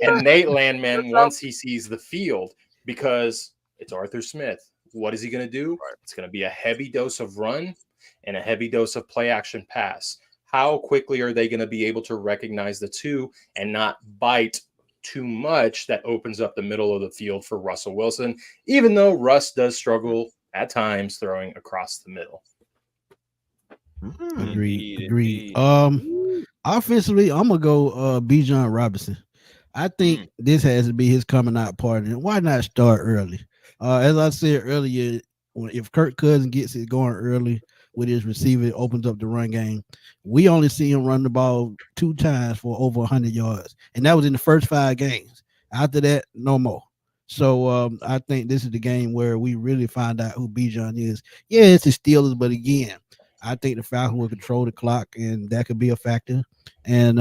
S3: And Nate Landman once he sees the field, because it's Arthur Smith. What is he going to do? It's going to be a heavy dose of run and a heavy dose of play action pass. How quickly are they going to be able to recognize the two and not bite too much that opens up the middle of the field for Russell Wilson, even though Russ does struggle at times throwing across the middle?
S2: Agreed. Offensively, I'm gonna go Bijan Robinson. I think this has to be his coming out party. And why not start early? As I said earlier, if Kirk Cousins gets it going early with his receiver, it opens up the run game. We only see him run the ball 2 times for over 100 yards, and that was in the first 5 games. After that, no more. So I think this is the game where we really find out who Bijan is. Yeah, it's the Steelers, but again, I think the Falcons will control the clock, and that could be a factor. And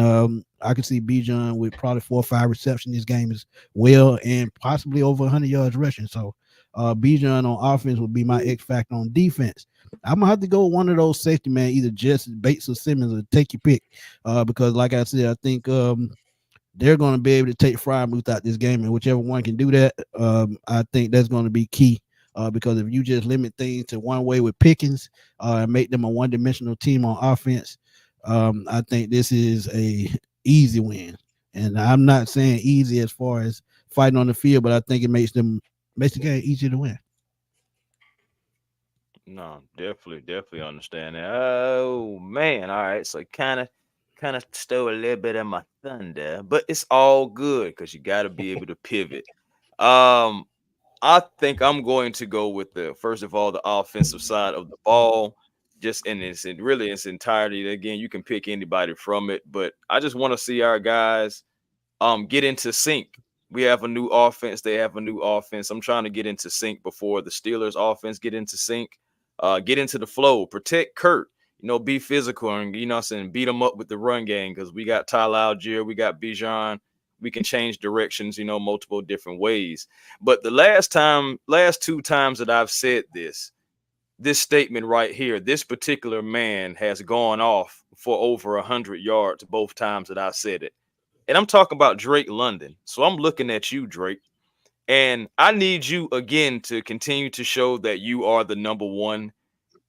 S2: I could see Bijan with probably 4 or 5 receptions this game as well, and possibly over 100 yards rushing. So Bijan on offense would be my X factor on defense. I'm gonna have to go with one of those safety man, either Jesse Bates or Simmons, or take your pick. Because like I said, I think they're going to be able to take Frymouth out this game, and whichever one can do that, I think that's going to be key. Because if you just limit things to one way with Pickens and make them a one-dimensional team on offense, I think this is a easy win. And I'm not saying easy as far as fighting on the field, but I think it makes the game easier to win.
S4: No, definitely understand that. Oh man, all right. So kind of stole a little bit of my thunder, but it's all good because you got to be able to pivot. Um, I think I'm going to go with the first of all the offensive side of the ball, just in its entirety. Again, you can pick anybody from it, but I just want to see our guys get into sync. We have a new offense, they have a new offense. I'm trying to get into sync before the Steelers offense get into sync. Get into the flow, protect Kurt, be physical and what I'm saying, beat them up with the run game because we got Tyler Algier, we got Bijan. We can change directions, multiple different ways. But the last 2 times that I've said this statement right here, this particular man has gone off for over 100 yards both times that I said it. And I'm talking about Drake London. So I'm looking at you, Drake. And I need you again to continue to show that you are the number one,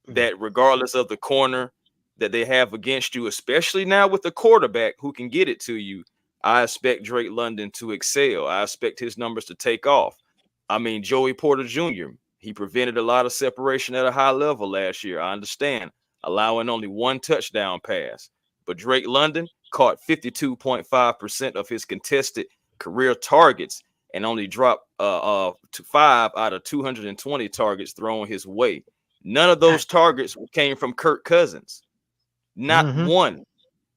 S4: that regardless of the corner that they have against you, especially now with the quarterback who can get it to you, I expect Drake London to excel. I expect his numbers to take off. I mean, Joey Porter Jr., he prevented a lot of separation at a high level last year. I understand, allowing only 1 touchdown pass. But Drake London caught 52.5% of his contested career targets and only dropped to 5 out of 220 targets thrown his way. None of those targets came from Kirk Cousins. Not one.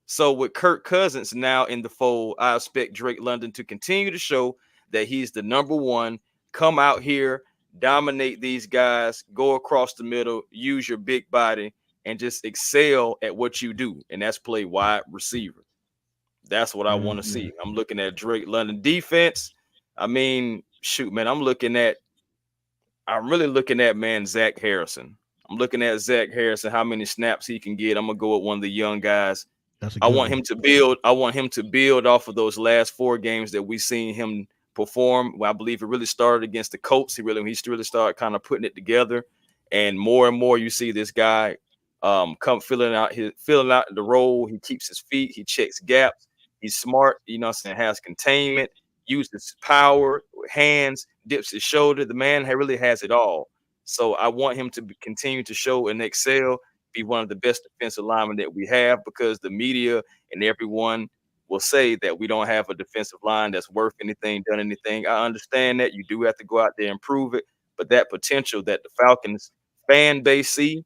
S4: So with Kirk Cousins now in the fold, I expect Drake London to continue to show that he's the number one. Come out here, dominate these guys, go across the middle, use your big body, and just excel at what you do. And that's play wide receiver. That's what I want to see. I'm looking at Drake London defense. I mean, shoot, man, I'm really looking at, man, Zach Harrison. I'm looking at Zach Harrison, how many snaps he can get. I'm going to go with one of the young guys. I want him to build. I want him to build off of those last 4 games that we've seen him perform. Well, I believe it really started against the Colts. He really started kind of putting it together, and more you see this guy come filling out the role. He keeps his feet. He checks gaps. He's smart. Has containment. Uses power, hands, dips his shoulder. The man really has it all. So I want him to continue to show and excel, be one of the best defensive linemen that we have, because the media and everyone will say that we don't have a defensive line that's worth anything, done anything. I understand that. You do have to go out there and prove it. But that potential that the Falcons fan base see,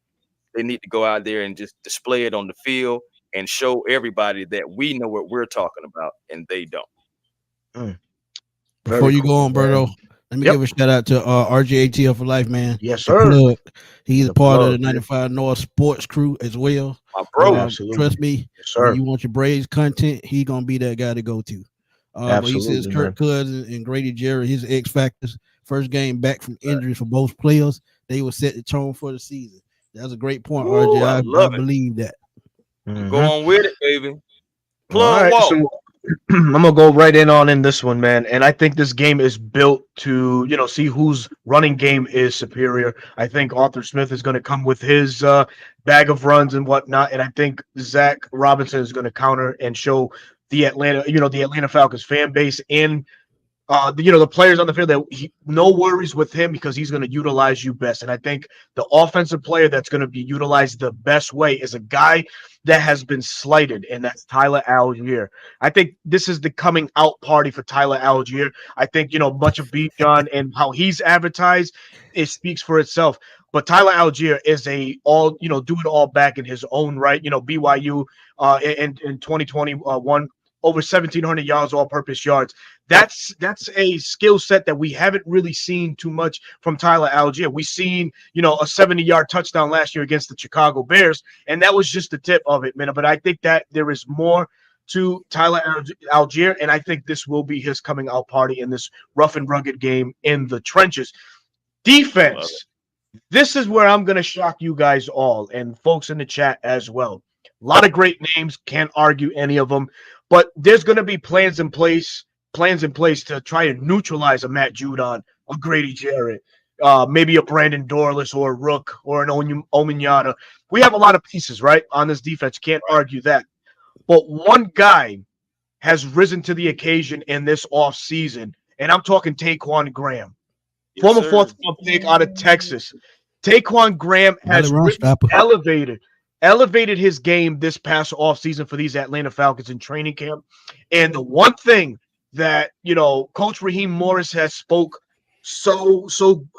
S4: they need to go out there and just display it on the field and show everybody that we know what we're talking about, and they don't.
S2: Before you go on, Berto, let me give a shout out to RJATL for life, man.
S1: Yes, sir.
S2: Plug. He's a part of the 95 North Sports crew as well.
S4: My bro,
S1: absolutely.
S2: Trust me,
S1: yes, sir.
S2: when you want your Braves content, he's gonna be that guy to go to. But he says Kirk Cousins and Grady Jarrett, his X factors. First game back from injury for both players. They will set the tone for the season. That's a great point, RJ. I believe that.
S4: Go on with it, baby.
S1: Plug walk. So, I'm gonna go right in this one, man. And I think this game is built to, see whose running game is superior. I think Arthur Smith is going to come with his bag of runs and whatnot, and I think Zach Robinson is going to counter and show the Atlanta Falcons fan base and the players on the field that no worries with him because he's going to utilize you best. And I think the offensive player that's going to be utilized the best way is a guy that has been slighted, and that's Tyler Algier. I think this is the coming out party for Tyler Algier. I think, much of Bijan and how he's advertised, it speaks for itself. But Tyler Algier is do it all back in his own right. BYU in 2021 over 1,700 yards, all-purpose yards. That's a skill set that we haven't really seen too much from Tyler Algier. We've seen, a 70-yard touchdown last year against the Chicago Bears, and that was just the tip of it, man. But I think that there is more to Tyler Algier, and I think this will be his coming out party in this rough and rugged game in the trenches. Defense. This is where I'm going to shock you guys all and folks in the chat as well. A lot of great names, can't argue any of them, but there's going to be plans in place to try to neutralize a Matt Judon, a Grady Jarrett, maybe a Brandon Dorless or a Rook or an Ominyata. We have a lot of pieces, right, on this defense. Can't argue that. But one guy has risen to the occasion in this offseason, and I'm talking Taquan Graham. Former fourth-round pick out of Texas. Taquan Graham has elevated his game this past offseason for these Atlanta Falcons in training camp. And the one thing that, Coach Raheem Morris has spoke so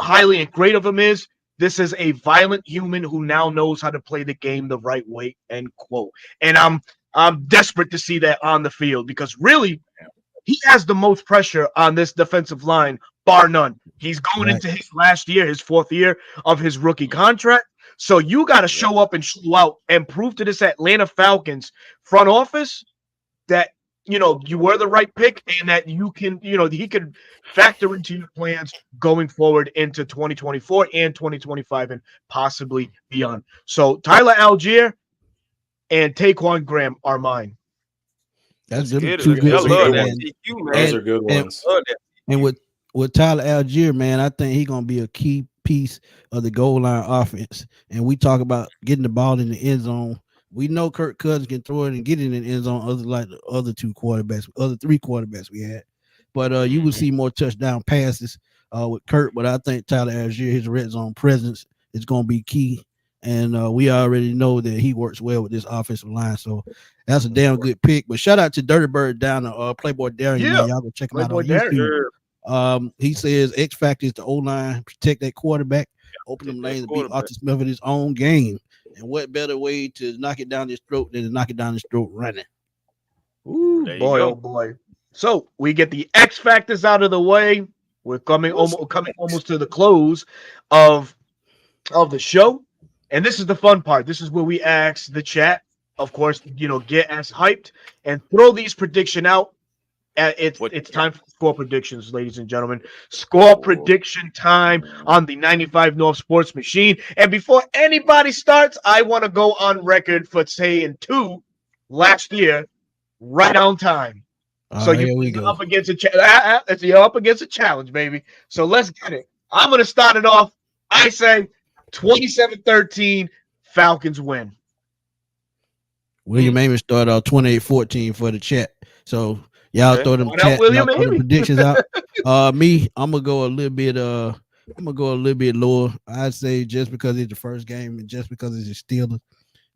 S1: highly and great of him is this is a violent human who now knows how to play the game the right way, end quote. And I'm desperate to see that on the field because really he has the most pressure on this defensive line, bar none. He's going into his last year, his fourth year of his rookie contract. So you got to show up and show out and prove to this Atlanta Falcons front office that, you were the right pick and that you can, he can factor into your plans going forward into 2024 and 2025 and possibly beyond. So Tyler Algier and Taquan Graham are mine.
S2: That's good. Two good
S3: Those are good ones.
S2: And with Tyler Algier, man, I think he's gonna be a key piece of the goal line offense. And we talk about getting the ball in the end zone. We know Kirk Cousins can throw it and get it in the end zone, like the other three quarterbacks we had. But you will see more touchdown passes with Kirk. But I think Tyler Algier, his red zone presence is gonna be key. And we already know that he works well with this offensive line. So that's a damn good pick. But shout out to Dirty Bird down to Playboy Darian. Man. Y'all go check him out on YouTube. He says X factor is the O-line, protect that quarterback, open them lanes, beat Arthur Smith in his own game. And what better way to knock it down his throat than to knock it down his throat running?
S1: Ooh, boy, oh boy. So we get the X factors out of the way. We're coming almost to the close of the show. And this is the fun part. This is where we ask the chat, of course, get as hyped and throw these prediction out. It's time for score predictions, ladies and gentlemen. Score prediction time on the 95 North Sports Machine. And before anybody starts, I want to go on record for saying 2 last year, right on time. So you're up against you're up against a challenge, baby. So let's get it. I'm going to start it off. I say 27-13, Falcons win.
S2: William Amos started out 28-14 for the chat. So y'all throw them predictions out. Me, I'm gonna go a little bit lower. I'd say just because it's the first game and just because it's the Steelers.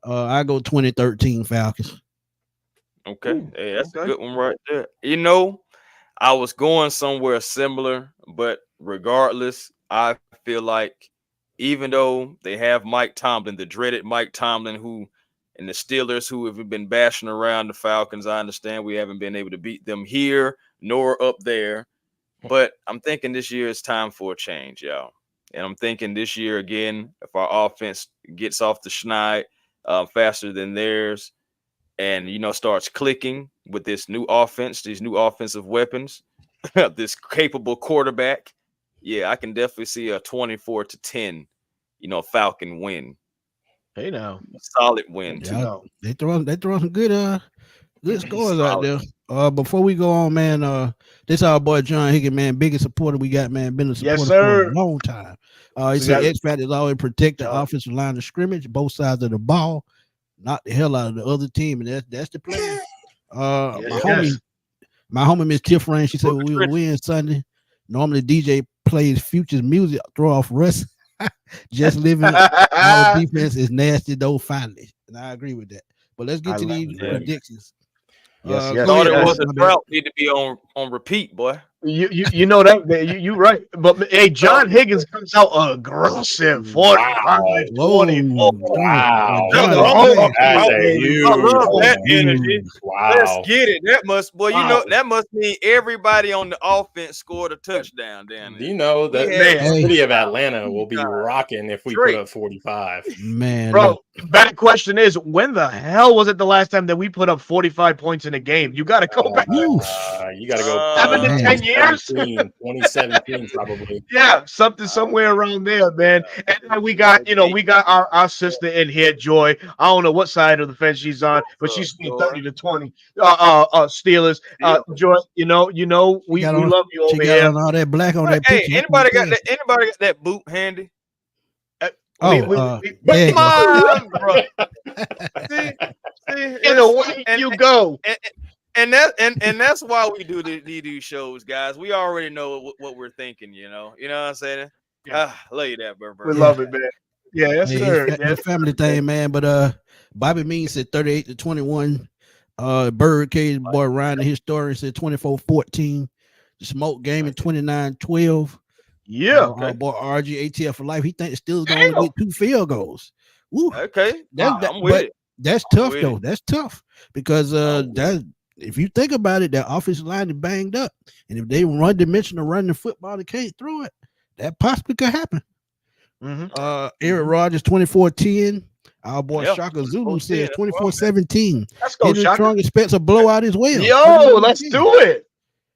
S2: I go 2013 Falcons.
S4: Okay. Hey, that's a good one right there. I was going somewhere similar, but regardless, I feel like even though they have Mike Tomlin, the dreaded Mike Tomlin, and the Steelers who have been bashing around the Falcons, I understand we haven't been able to beat them here nor up there. But I'm thinking this year is time for a change, y'all. And I'm thinking this year, again, if our offense gets off the schneid faster than theirs and, starts clicking with this new offense, these new offensive weapons, this capable quarterback, I can definitely see a 24-10, Falcon win.
S1: Hey now,
S4: solid win too.
S2: Yeah, they throw some good scores out there. Before we go on, man, this our boy John Higgins, man, biggest supporter we got, man, been a supporter for a long time. He said X Factor is always protect the offensive line of scrimmage, both sides of the ball, knock the hell out of the other team, and that's the plan. My homie Miss Tiff Rain, she said we'll win Sunday. Normally DJ plays Future's music, throw off Russ. Just living. Our defense is nasty though. Finally, and I agree with that. But let's get to these predictions.
S4: Thought it was a drought. Need to be on repeat, boy.
S1: You know that you right. But hey, John Higgins comes out aggressive, 45,
S2: Whoa.
S1: 24.
S3: Wow.
S1: That's
S2: Johnny
S1: a home
S2: fast.
S3: That's
S1: run,
S3: a
S1: baby.
S4: I
S3: huge
S4: love that
S3: man.
S4: energy. Let's
S3: Wow.
S4: get it. That must, boy, you know,
S1: Wow.
S4: that must mean everybody on the offense scored a touchdown down
S3: Do
S4: there.
S3: you know
S4: We
S3: that
S4: had
S3: the
S1: Man,
S3: city of
S4: wow,
S3: Atlanta will be
S4: God,
S3: rocking if we put
S4: straight.
S3: up 45?
S2: Man,
S1: bro,
S2: look.
S1: back question is, when the hell was it the last time that we put up 45 points in a game? You got to go back
S2: Woo.
S3: You got to go
S1: seven to
S2: Man.
S1: 10 years.
S3: 2017 probably.
S1: Yeah, something somewhere around there, man. And then we got, we got our sister in here, Joy. I don't know what side of the fence she's on, but
S4: What's up,
S1: she's been
S4: Joy?
S1: 30-20. Steelers.
S4: Yeah.
S1: Joy,
S2: She got
S1: we
S2: on
S1: love you
S2: she
S1: over
S2: got
S1: here.
S2: on all that black on that
S4: Hey,
S2: picture.
S4: anybody got that? Anybody got that boot handy?
S1: We,
S2: Oh,
S1: we,
S2: there you go.
S4: My brother. See,
S1: in a way you go.
S4: and, and that's why we do these shows, guys. We already know what we're thinking. You know what I'm saying?
S1: Yeah.
S4: Love you that, bro.
S1: We
S2: Yeah.
S1: love it, man. Yeah, yes,
S2: Hey,
S1: sir.
S2: it's a
S1: Yes,
S2: family
S1: sir, man.
S2: thing, man. But Bobby Means said 38-21. Bird Cage boy Ryan the historian said 24-14. The smoke game in 29-12.
S1: Yeah.
S2: Our boy RG ATF for life. He thinks Steelers gonna only
S1: Damn.
S2: get 2 field goals. Woo.
S4: Okay, I'm with
S2: But
S4: it.
S2: that's
S4: I'm
S2: tough
S4: with
S2: though.
S4: it.
S2: That's tough because
S4: I'm with
S2: that if you think about it, that offensive line is banged up, and if they run dimensional running the football, they can't throw it. That possibly could happen. Eric Rogers 24-10. Our boy
S4: Yeah,
S2: Shaka Zulu
S4: 24-10,
S2: says
S4: that's well,
S2: 24-17.
S1: Let's go,
S2: Henry
S1: Shaka.
S2: Strong expects a blowout as well.
S1: Yo, let's do it.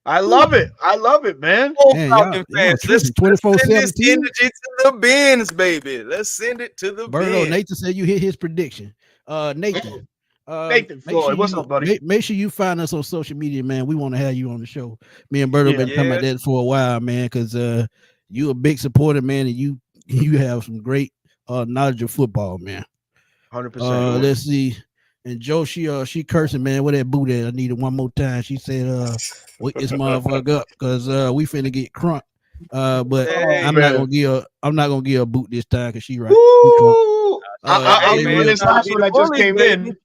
S1: I love it. I love it, man.
S2: Man,
S4: Falcon
S2: y'all
S4: fans. Let's
S2: tripping.
S4: send this
S2: 24-17.
S4: energy to the bins, baby. Let's send it to the
S2: Birdo,
S4: bins.
S2: Nathan said you hit his prediction. Nathan.
S1: Nathan Floyd, what's up, buddy?
S2: Make sure you find us on social media, man. We want to have you on the show. Me and Birdo been talking about that for a while, man, because you a big supporter, man, and you have some great knowledge of football, man.
S1: 100%.
S2: Let's see. And Joe, she cursing, man. Where that boot at? I need it one more time. She said, wake this motherfucker up, because we finna get crunk. But I'm not gonna give her a boot this time because she right.
S1: Woo!
S4: Hey,
S1: I'm
S4: man,
S1: in this
S4: time to
S1: house
S4: be
S1: when
S4: the
S1: I just
S4: bullies,
S1: came
S4: baby.
S1: in.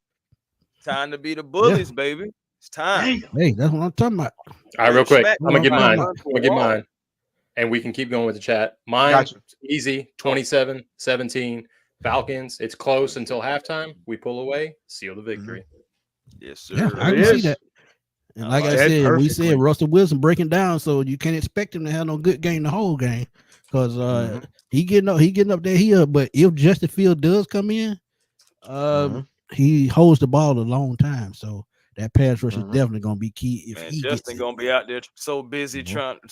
S4: Time to be the bullies, baby. It's time.
S2: Hey, that's what I'm talking about.
S3: All right, real quick.
S4: Smack
S3: I'm gonna get mine.
S4: mine.
S3: I'm gonna get mine. And we can keep going with the chat. Mine,
S1: Gotcha.
S3: easy, 27-17. Falcons. It's close until halftime. We pull away, seal the victory.
S4: Yes, sir.
S2: Yeah, I can see that. And like I said, we said Russell Wilson breaking down, so you can't expect him to have no good game the whole game, because he getting up there here. But if Justin Field does come in, he holds the ball a long time, so that pass rush is definitely gonna be key. If
S4: Man,
S2: he
S4: Justin
S2: gets
S4: gonna be out there so busy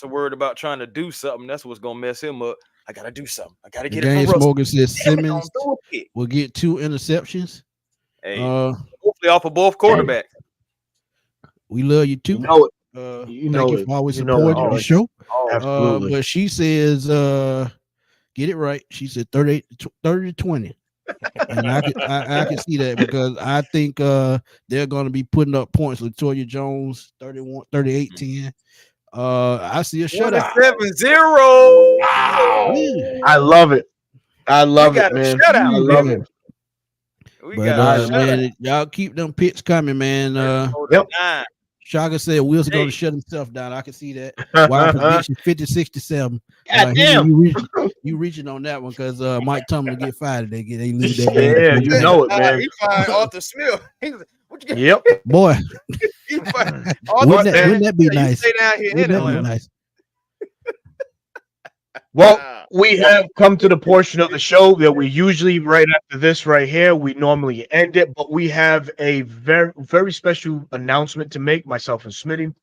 S4: worried about trying to do something. That's what's gonna mess him up. I gotta do something. I gotta get it from Russell.
S2: Morgan says Simmons will get 2 interceptions.
S4: Hey, hopefully off of both quarterbacks.
S2: We love you too.
S1: You know it.
S2: Thank you for always
S1: You know
S2: supporting the show.
S1: Absolutely.
S2: But she says, get it right. She said 30-20. And I can see that, because I think they're going to be putting up points. Latoya Jones 38-10. I see a shutout.
S4: 7-0. Wow.
S1: I love it. I love it,
S4: a
S1: man.
S4: shutout,
S1: I love it.
S2: Man, y'all keep them picks coming, man. Shaka said Wilson going to shut himself down. I can see that. Wild prediction 50-67. You reaching on that one, because Mike Tomlin get fired. They lose that game.
S1: Yeah, you know it, man.
S4: He fired Arthur Smith.
S1: Yep.
S2: Boy. Wouldn't that be nice?
S4: Stay down here in Atlanta.
S2: Nice.
S1: Well, we have come to the portion of the show that we usually, right after this right here, we normally end it, but we have a very, very special announcement to make, myself and Smitty.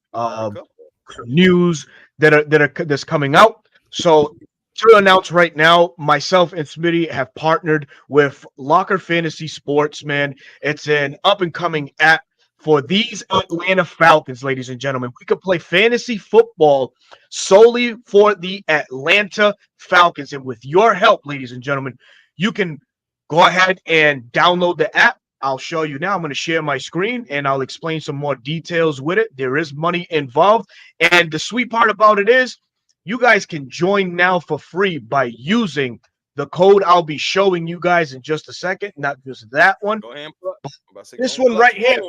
S1: News that's coming out. So to announce right now, myself and Smitty have partnered with Locker Fantasy Sports, man. It's an up-and-coming app for these Atlanta Falcons, ladies and gentlemen. We could play fantasy football solely for the Atlanta Falcons. And with your help, ladies and gentlemen, you can go ahead and download the app. I'll show you now. I'm going to share my screen and I'll explain some more details with it. There is money involved. And the sweet part about it is you guys can join now for free by using the code I'll be showing you guys in just a second. Not just that one.
S4: Go ahead and
S1: this one right here.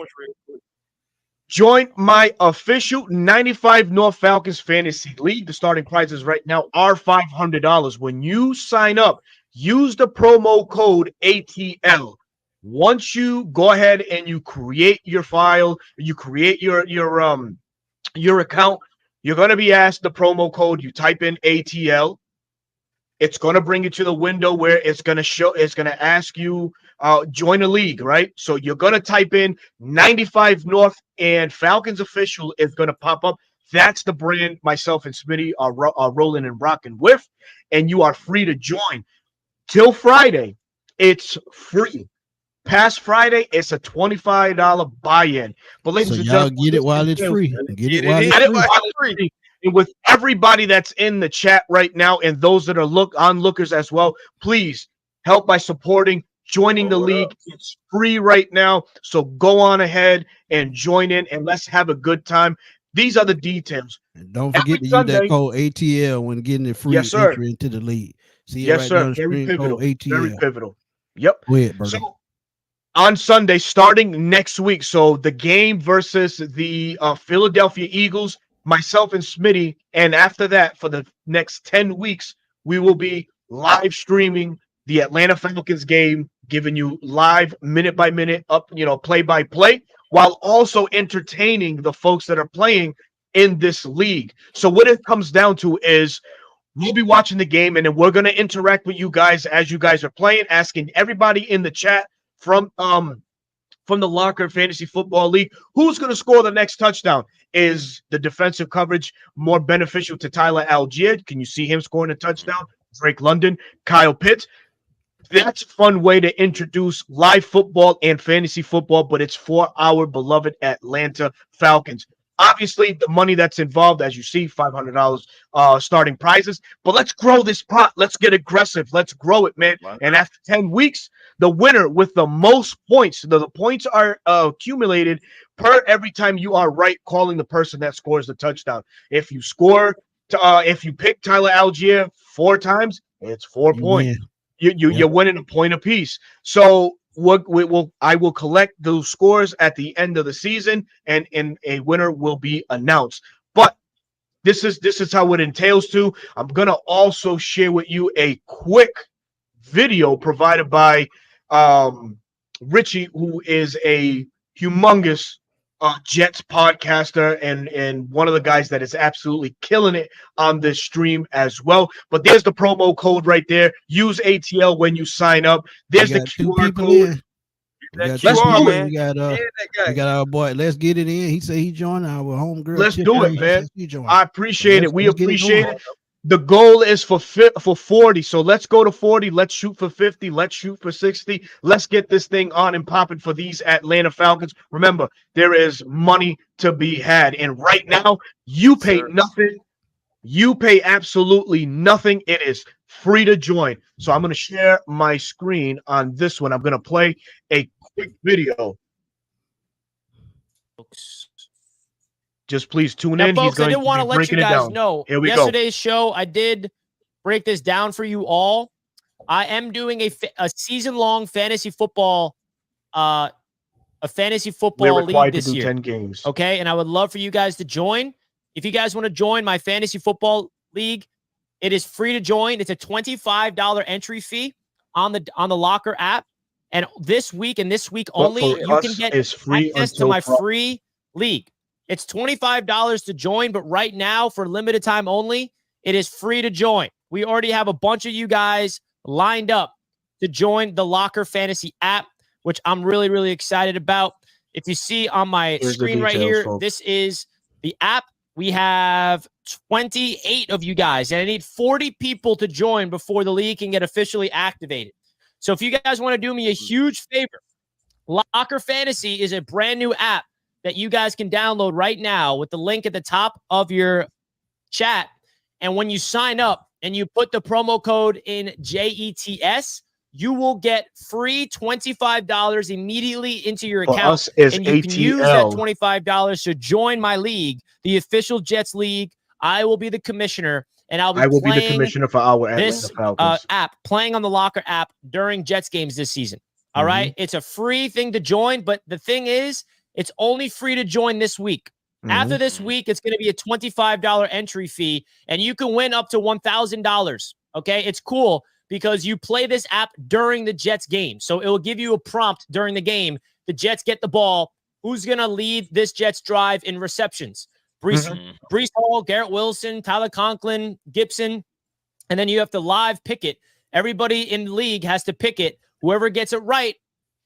S1: Join my official 95 North Falcons Fantasy League. The starting prices right now are $500. When you sign up, use the promo code ATL. Once you go ahead and you create your file, you create your account, you're going to be asked the promo code. You type in ATL. It's going to bring you to the window where it's going to ask you join a league, right? So you're going to type in 95 North and Falcons official is going to pop up. That's the brand myself and Smitty are rolling and rocking with, and you are free to join till Friday. It's free. Past Friday, it's a $25 buy-in. But ladies
S2: So
S1: and
S2: y'all
S1: gentlemen,
S2: get it while it's free. Get it while it's free.
S1: and with everybody that's in the chat right now and those that are onlookers as well, please help by supporting, joining the league. It's free right now. So go on ahead and join in and let's have a good time. These are the details.
S2: And don't forget to use that code ATL when getting the free entry into the league. See it right there on the screen, code ATL.
S1: Very pivotal. Yep.
S2: Go ahead, Berto.
S1: So on Sunday, starting next week, so the game versus the Philadelphia Eagles, myself and Smitty, and after that, for the next 10 weeks, we will be live streaming the Atlanta Falcons game, giving you live minute by minute, play by play, while also entertaining the folks that are playing in this league. So what it comes down to is we'll be watching the game, and then we're going to interact with you guys as you guys are playing, asking everybody in the chat from the Locker Fantasy Football League, who's going to score the next touchdown? Is the defensive coverage more beneficial to Tyler Algier? Can you see him scoring a touchdown? Drake London, Kyle Pitts. That's a fun way to introduce live football and fantasy football, but it's for our beloved Atlanta Falcons. Obviously, the money that's involved, as you see, $500 starting prizes. But let's grow this pot. Let's get aggressive. Let's grow it, man. Wow. And after 10 weeks, the winner with the most points, the points are accumulated per every time you are right calling the person that scores the touchdown. If you if you pick Tyler Algier 4 times, it's 4 points. You're winning a point apiece. So I will collect those scores at the end of the season, and a winner will be announced. But this is how it entails to. I'm gonna also share with you a quick video provided by Richie, who is a humongous Jets podcaster and one of the guys that is absolutely killing it on this stream as well. But there's the promo code right there. Use ATL when you sign up. There's the QR code.
S2: We got our boy. Let's get it in. He said he joined our homegirl.
S1: Let's do it, man. I appreciate it. We appreciate it. The goal is for 40. So let's go to 40. Let's shoot for 50. Let's shoot for 60. Let's get this thing on and popping for these Atlanta Falcons. Remember, there is money to be had. And right now, you pay nothing. You pay absolutely nothing. It is free to join. So I'm going to share my screen on this one. I'm going to play a quick video. Just please tune in.
S5: Folks, I did want to let you guys know.
S1: Here we go.
S5: Yesterday's show, I did break this down for you all. I am doing a season-long fantasy football, league this year.
S1: 10 games.
S5: Okay, and I would love for you guys to join. If you guys want to join my fantasy football league, it is free to join. It's a $25 entry fee on the Locker app. And this week and this week only, you can get access to my free league. It's $25 to join, but right now, for limited time only, it is free to join. We already have a bunch of you guys lined up to join the Locker Fantasy app, which I'm really, really excited about. If you see on my screen right here, folks, this is the app. We have 28 of you guys, and I need 40 people to join before the league can get officially activated. So if you guys want to do me a huge favor, Locker Fantasy is a brand new app that you guys can download right now with the link at the top of your chat. And when you sign up and you put the promo code in JETS, you will get free $25 immediately into your account. And you can use that $25 to join my league, the official Jets League. I will be the commissioner, and I will be the commissioner for our app, playing on the Locker app during Jets games this season. All right. It's a free thing to join, but the thing is, It's only free to join this week. After this week, it's going to be a $25 entry fee, and you can win up to $1,000. Okay, it's cool because you play this app during the Jets game. So it will give you a prompt during the game. The Jets get the ball. Who's going to lead this Jets drive in receptions? Brees Hall, Garrett Wilson, Tyler Conklin, Gibson. And then you have to live pick it. Everybody in the league has to pick it. Whoever gets it right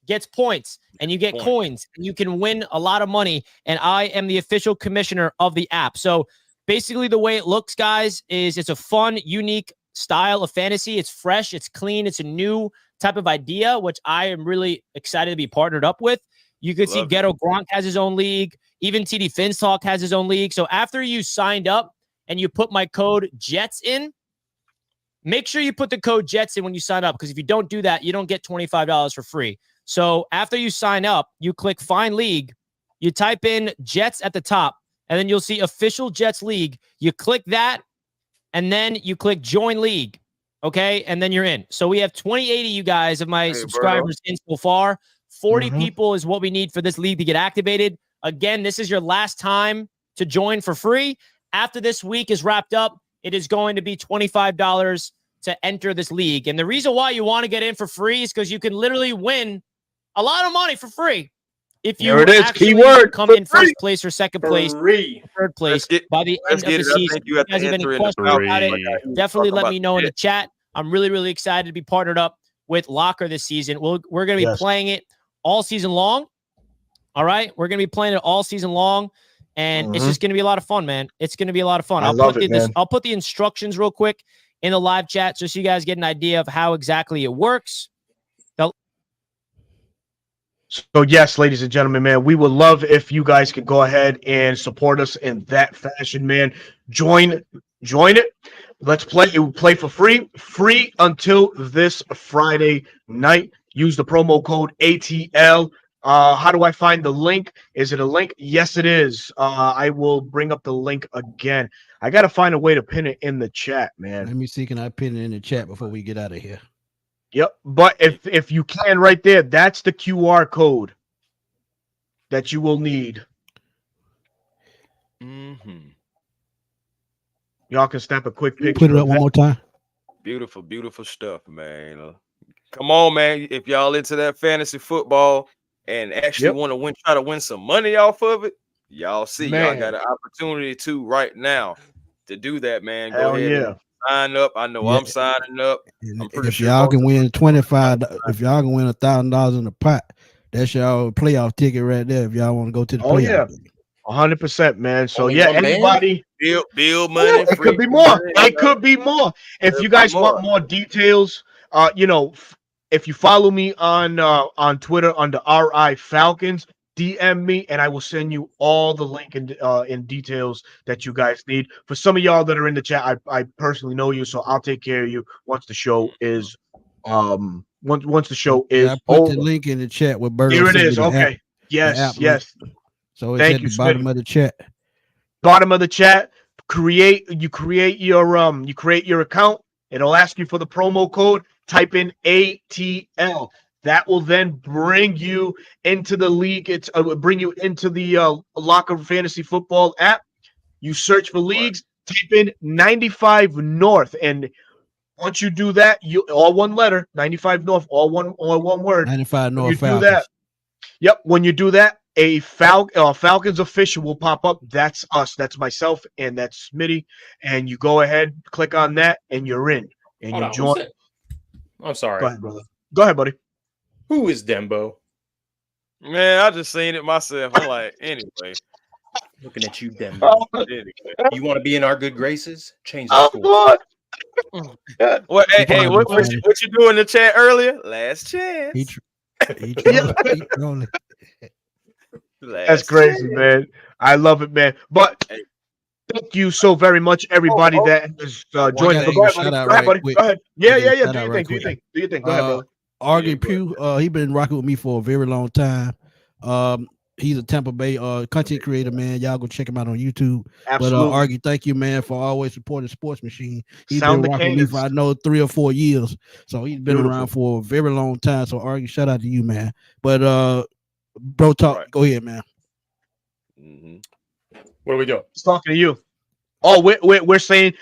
S5: gets points, and you get coins, and you can win a lot of money. And I am the official commissioner of the app. So basically the way it looks, guys, is it's a fun, unique style of fantasy. It's fresh, it's clean, it's a new type of idea, which I am really excited to be partnered up with. You could see Ghetto Gronk has his own league. Even TD Finstock has his own league. So after you signed up and you put my code JETS in, make sure you put the code JETS in when you sign up, because if you don't do that, you don't get $25 for free. So after you sign up, you click Find League, you type in Jets at the top, and then you'll see Official Jets League. You click that, and then you click Join League, okay? And then you're in. So we have 2080, you guys, of my subscribers in so far. 40 people is what we need for this league to get activated. Again, this is your last time to join for free. After this week is wrapped up, it is going to be $25 to enter this league. And the reason why you want to get in for free is because you can literally win a lot of money for free if you actually come in first place or second place, third place by the end of the season. If you guys have any questions about it, definitely let me know in the chat. I'm really, really excited to be partnered up with Locker this season. We're going to be playing it all season long. All right. We're going to be playing it all season long, and it's just going to be a lot of fun, man. It's going to be a lot of fun. I'll put the instructions real quick in the live chat just so you guys get an idea of how exactly it works.
S1: So yes, ladies and gentlemen, man, we would love if you guys could go ahead and support us in that fashion, man. Join it. Let's play. You play for free until this Friday night. Use the promo code ATL. How do I find the link? Is it a link? Yes, it is. I will bring up the link again. I got to find a way to pin it in the chat, man.
S2: Let me see. Can I pin it in the chat before we get out of here?
S1: Yep. But if you can right there, that's the QR code that you will need. Y'all can snap a quick picture.
S2: Put it up one more time.
S4: Beautiful, beautiful stuff, man. Come on, man. If y'all into that fantasy football and actually want to try to win some money off of it, y'all see, y'all got an opportunity to right now to do that, man. Go ahead and sign up. I know I'm signing up. I'm pretty
S2: sure y'all can win $25, if y'all can win $1,000 in the pot, that's y'all playoff ticket right there. If y'all want to go to the playoff.
S1: 100%, man. So anybody
S4: build money.
S1: It could be more. It could be more. If you guys want more details, if you follow me on Twitter under RI Falcons, DM me and I will send you all the link and details that you guys need. For some of y'all that are in the chat, I personally know you, so I'll take care of you once the show is once the show is
S2: I put
S1: over.
S2: the link in the chat with Berto.
S1: Here it is. Okay.
S2: App,
S1: yes.
S2: So it's at the bottom of the chat.
S1: Bottom of the chat. Create your account. It'll ask you for the promo code. Type in ATL. That will then bring you into the league. It's bring you into the Locker Fantasy Football app. You search for leagues. Type in 95 North, and once you do that, you all one letter, 95 North, all one word.
S2: 95 North.
S1: You do that. Yep. When you do that, a Falcons official will pop up. That's us. That's myself, and that's Smitty. And you go ahead, click on that, and you're in. And you join.
S3: I'm sorry.
S1: Go ahead, brother. Go ahead, buddy.
S3: Who is Dembo?
S4: Man, I just seen it myself. I'm like, anyway.
S3: Looking at you, Dembo. You want to be in our good graces? Change the score.
S1: God.
S4: Well, hey, what you do in the chat earlier? Last chance.
S1: That's crazy, man. I love it, man. But thank you so very much, everybody that has joined. Go ahead. Yeah. Do you think? Go ahead, brother.
S2: Argy Pugh, he been rocking with me for a very long time. He's a Tampa Bay content creator, man. Y'all go check him out on YouTube.
S1: Absolutely.
S2: But Argy, thank you, man, for always supporting Sports Machine. He's been rocking with me for, I know, 3 or 4 years. So he's been around for a very long time. So Argy, shout out to you, man. But Bro Talk, go ahead, man.
S4: Mm-hmm.
S3: What are we doing?
S1: It's talking to you. Oh, we're saying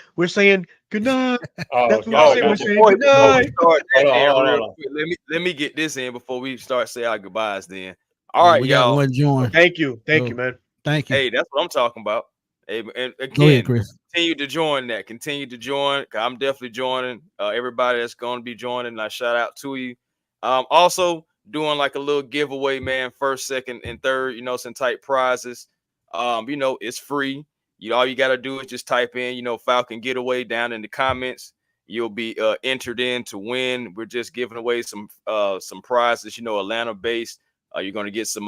S1: good night. That's what we're saying. We're saying
S4: Before
S1: good
S4: we
S1: night.
S4: start that,
S3: Hold on.
S4: quick, let me get this in before we start saying our goodbyes. Then, all
S2: Yeah,
S4: right,
S2: we got
S4: y'all.
S2: one join.
S1: Thank you,
S2: So,
S1: man.
S2: Thank you.
S4: Hey, that's what I'm talking about. Hey, and
S2: Go ahead,
S4: again,
S2: Chris.
S4: continue to join that. Continue to join. 'Cause I'm definitely joining. Everybody that's going to be joining, I shout out to you. Also doing like a little giveaway, man. First, second, and third. You know, some type prizes. You know, it's free. All you got to do is just type in, you know, Falcon Getaway down in the comments. You'll be entered in to win. We're just giving away some prizes. You know, Atlanta based. You're going to get some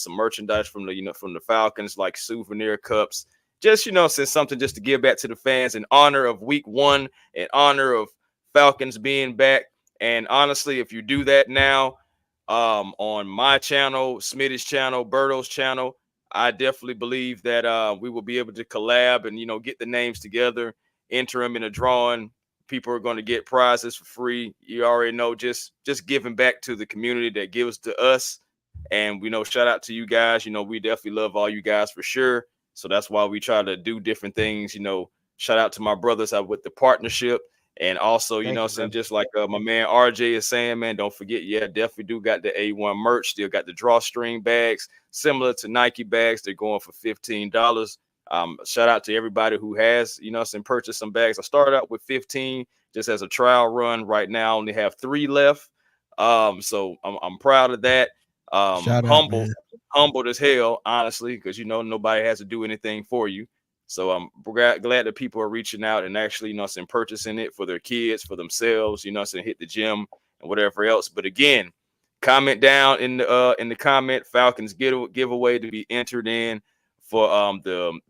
S4: merchandise from the Falcons, like souvenir cups. Just, you know, since something just to give back to the fans in honor of week 1, in honor of Falcons being back. And honestly, if you do that now on my channel, Smitty's channel, Berto's channel, I definitely believe that we will be able to collab and, you know, get the names together, enter them in a drawing. People are going to get prizes for free. You already know, just giving back to the community that gives to us. And we know, shout out to you guys. You know, we definitely love all you guys for sure. So that's why we try to do different things. You know, shout out to my brothers out with the partnership. And also, you know, saying just like my man RJ is saying, man, don't forget, yeah, definitely do got the A1 merch. Still got the drawstring bags, similar to Nike bags. They're going for $15. Shout out to everybody who has, you know, purchased some bags. I started out with 15 just as a trial run. Right now, I only have 3 left. So I'm proud of that. Humbled as hell, honestly, because, you know, nobody has to do anything for you. So I'm glad that people are reaching out and actually, you know, purchasing it for their kids, for themselves, you know, hit the gym and whatever else. But again, comment down in the comment Falcons giveaway to be entered in for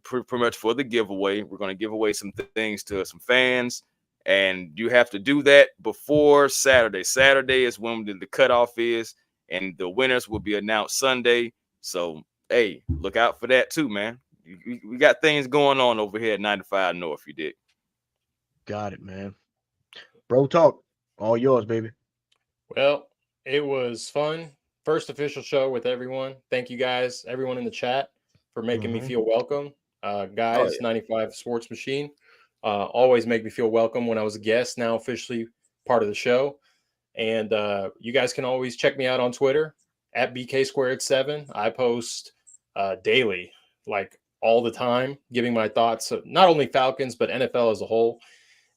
S4: pretty much for the giveaway. We're going to give away some things to some fans, and you have to do that before Saturday. Saturday is when the cutoff is, and the winners will be announced Sunday. So hey, look out for that too, man. We got things going on over here at 95 North. You did.
S1: Got it, man. Bro talk. All yours, baby.
S3: Well, it was fun. First official show with everyone. Thank you guys, everyone in the chat, for making me feel welcome. Guys, 95 Sports Machine. Always make me feel welcome when I was a guest, now officially part of the show. And you guys can always check me out on Twitter at BK2 I post daily, like all the time, giving my thoughts, not only Falcons, but NFL as a whole.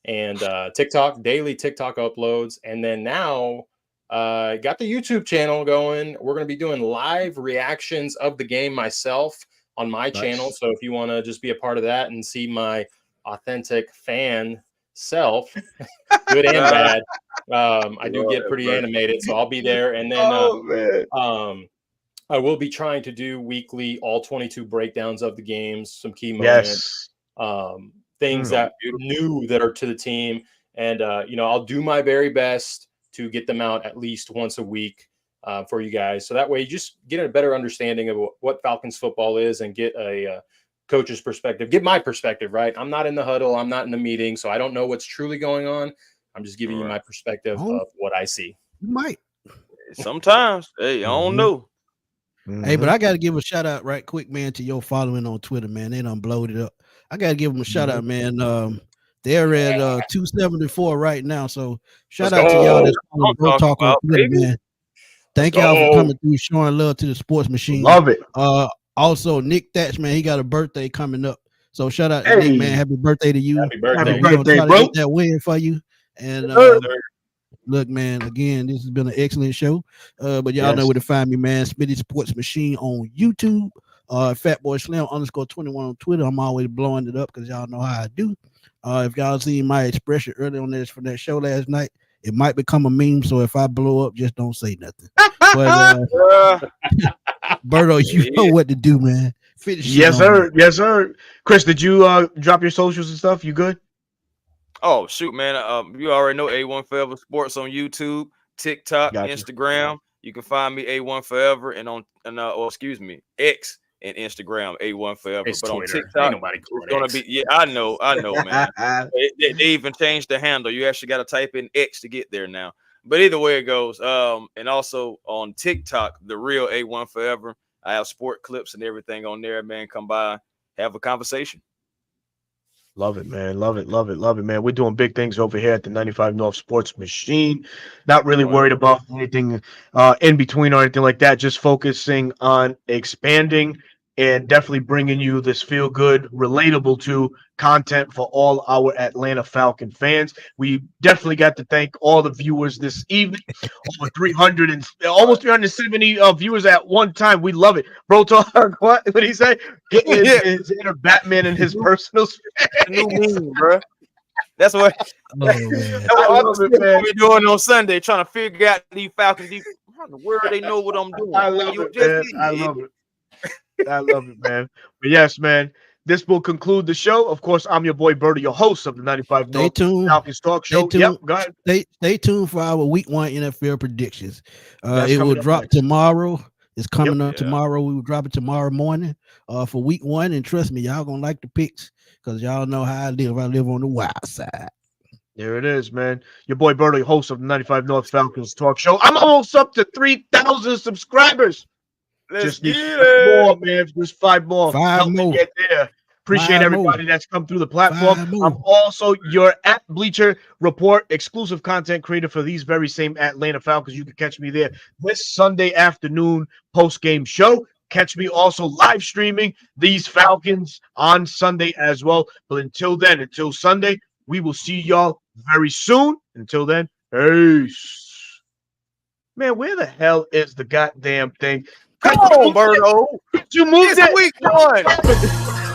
S3: And TikTok, daily TikTok uploads. And then now got the YouTube channel going. We're going to be doing live reactions of the game myself on my channel. So if you want to just be a part of that and see my authentic fan self, good and bad, I do get pretty animated. So I'll be there. And then I will be trying to do weekly all 22 breakdowns of the games, some key moments, things that new that are to the team. And, you know, I'll do my very best to get them out at least once a week for you guys. So that way you just get a better understanding of what Falcons football is and get a coach's perspective, get my perspective, right? I'm not in the huddle. I'm not in the meeting. So I don't know what's truly going on. I'm just giving you my perspective of what I see.
S2: You might.
S4: Sometimes, hey, I don't know.
S2: Hey, but I got to give a shout out right quick, man, to your following on Twitter, man. They done blowed it up. I got to give them a shout out, man. They're at 274 right now. So shout out to y'all that's on Bro Talk on Twitter, man. Thank y'all for coming through, showing love to the Sports Machine.
S1: Love it.
S2: Also, Nick Thatch, man, he got a birthday coming up. So shout out to Nick, man. Happy birthday to you.
S3: Happy birthday,
S1: Happy birthday, bro.
S2: Get that win for you. And look, man, again, this has been an excellent show. But y'all know where to find me, man. Smitty Sports Machine on YouTube. Fatboy Slim _21 on Twitter. I'm always blowing it up because y'all know how I do. If y'all seen my expression earlier on this from that show last night, it might become a meme. So if I blow up, just don't say nothing. But Berto, you know what to do, man.
S1: Yes, sir. Yes, sir. Chris, did you drop your socials and stuff? You good?
S4: Oh, shoot, man. You already know A1 Forever Sports on YouTube, TikTok, Instagram. You can find me A1 Forever and on X and Instagram A1 Forever.
S3: It's
S4: but
S3: Twitter.
S4: On TikTok,
S3: it's
S4: gonna be I know, man. they even changed the handle. You actually got to type in X to get there now. But either way it goes. And also on TikTok, the real A1 Forever. I have sport clips and everything on there, man. Come by, have a conversation.
S1: Love it, man. Love it, love it, love it, man. We're doing big things over here at the 95 North Sports Machine. Not really worried about anything in between or anything like that. Just focusing on expanding and definitely bringing you this feel good, relatable to content for all our Atlanta Falcon fans. We definitely got to thank all the viewers this evening. Over 300 and almost 370 viewers at one time. We love it. Bro talk, what did he say? His inner Batman and his personal space.
S4: New meme, bro. That's what,
S2: Oh man.
S1: I love it, man.
S4: we're doing on Sunday, trying to figure out these Falcons. How in the world they know what I'm doing?
S1: I love
S4: You
S1: it,
S4: just
S1: man.
S4: did
S1: I
S4: it.
S1: love it. I love it, man. But yes, man, this will conclude the show. Of course, I'm your boy Bertie, your host of the 95
S2: Stay
S1: North
S2: tuned.
S1: Falcons Talk Show.
S2: Stay
S1: Yep,
S2: tuned.
S1: go ahead.
S2: Stay tuned for our week 1 NFL predictions.
S1: That's
S2: It will
S1: coming up
S2: drop
S1: next.
S2: tomorrow. It's coming up
S4: Yeah.
S2: tomorrow. We will drop it tomorrow morning for week 1. And trust me, y'all gonna like the picks because y'all know how I live. I live on the wild side.
S1: There it is, man. Your boy Bertie, host of the 95 North Falcons Talk Show. I'm almost up to 3,000 subscribers.
S4: Let's
S1: Just need
S4: get
S1: 5
S4: it.
S1: more, man. Just 5 more.
S2: 5
S1: Help me
S2: more.
S1: get there. Appreciate
S2: 5
S1: everybody
S2: more.
S1: that's come through the platform.
S2: 5 more.
S1: I'm also your at Bleacher Report exclusive content creator for these very same Atlanta Falcons. You can catch me there this Sunday afternoon post-game show. Catch me also live streaming these Falcons on Sunday as well. But until then, until Sunday, we will see y'all very soon. Until then, peace. Man, where the hell is the goddamn thing?
S4: Come on, Birdo.
S1: You moved
S4: It's
S1: it.
S4: week 1.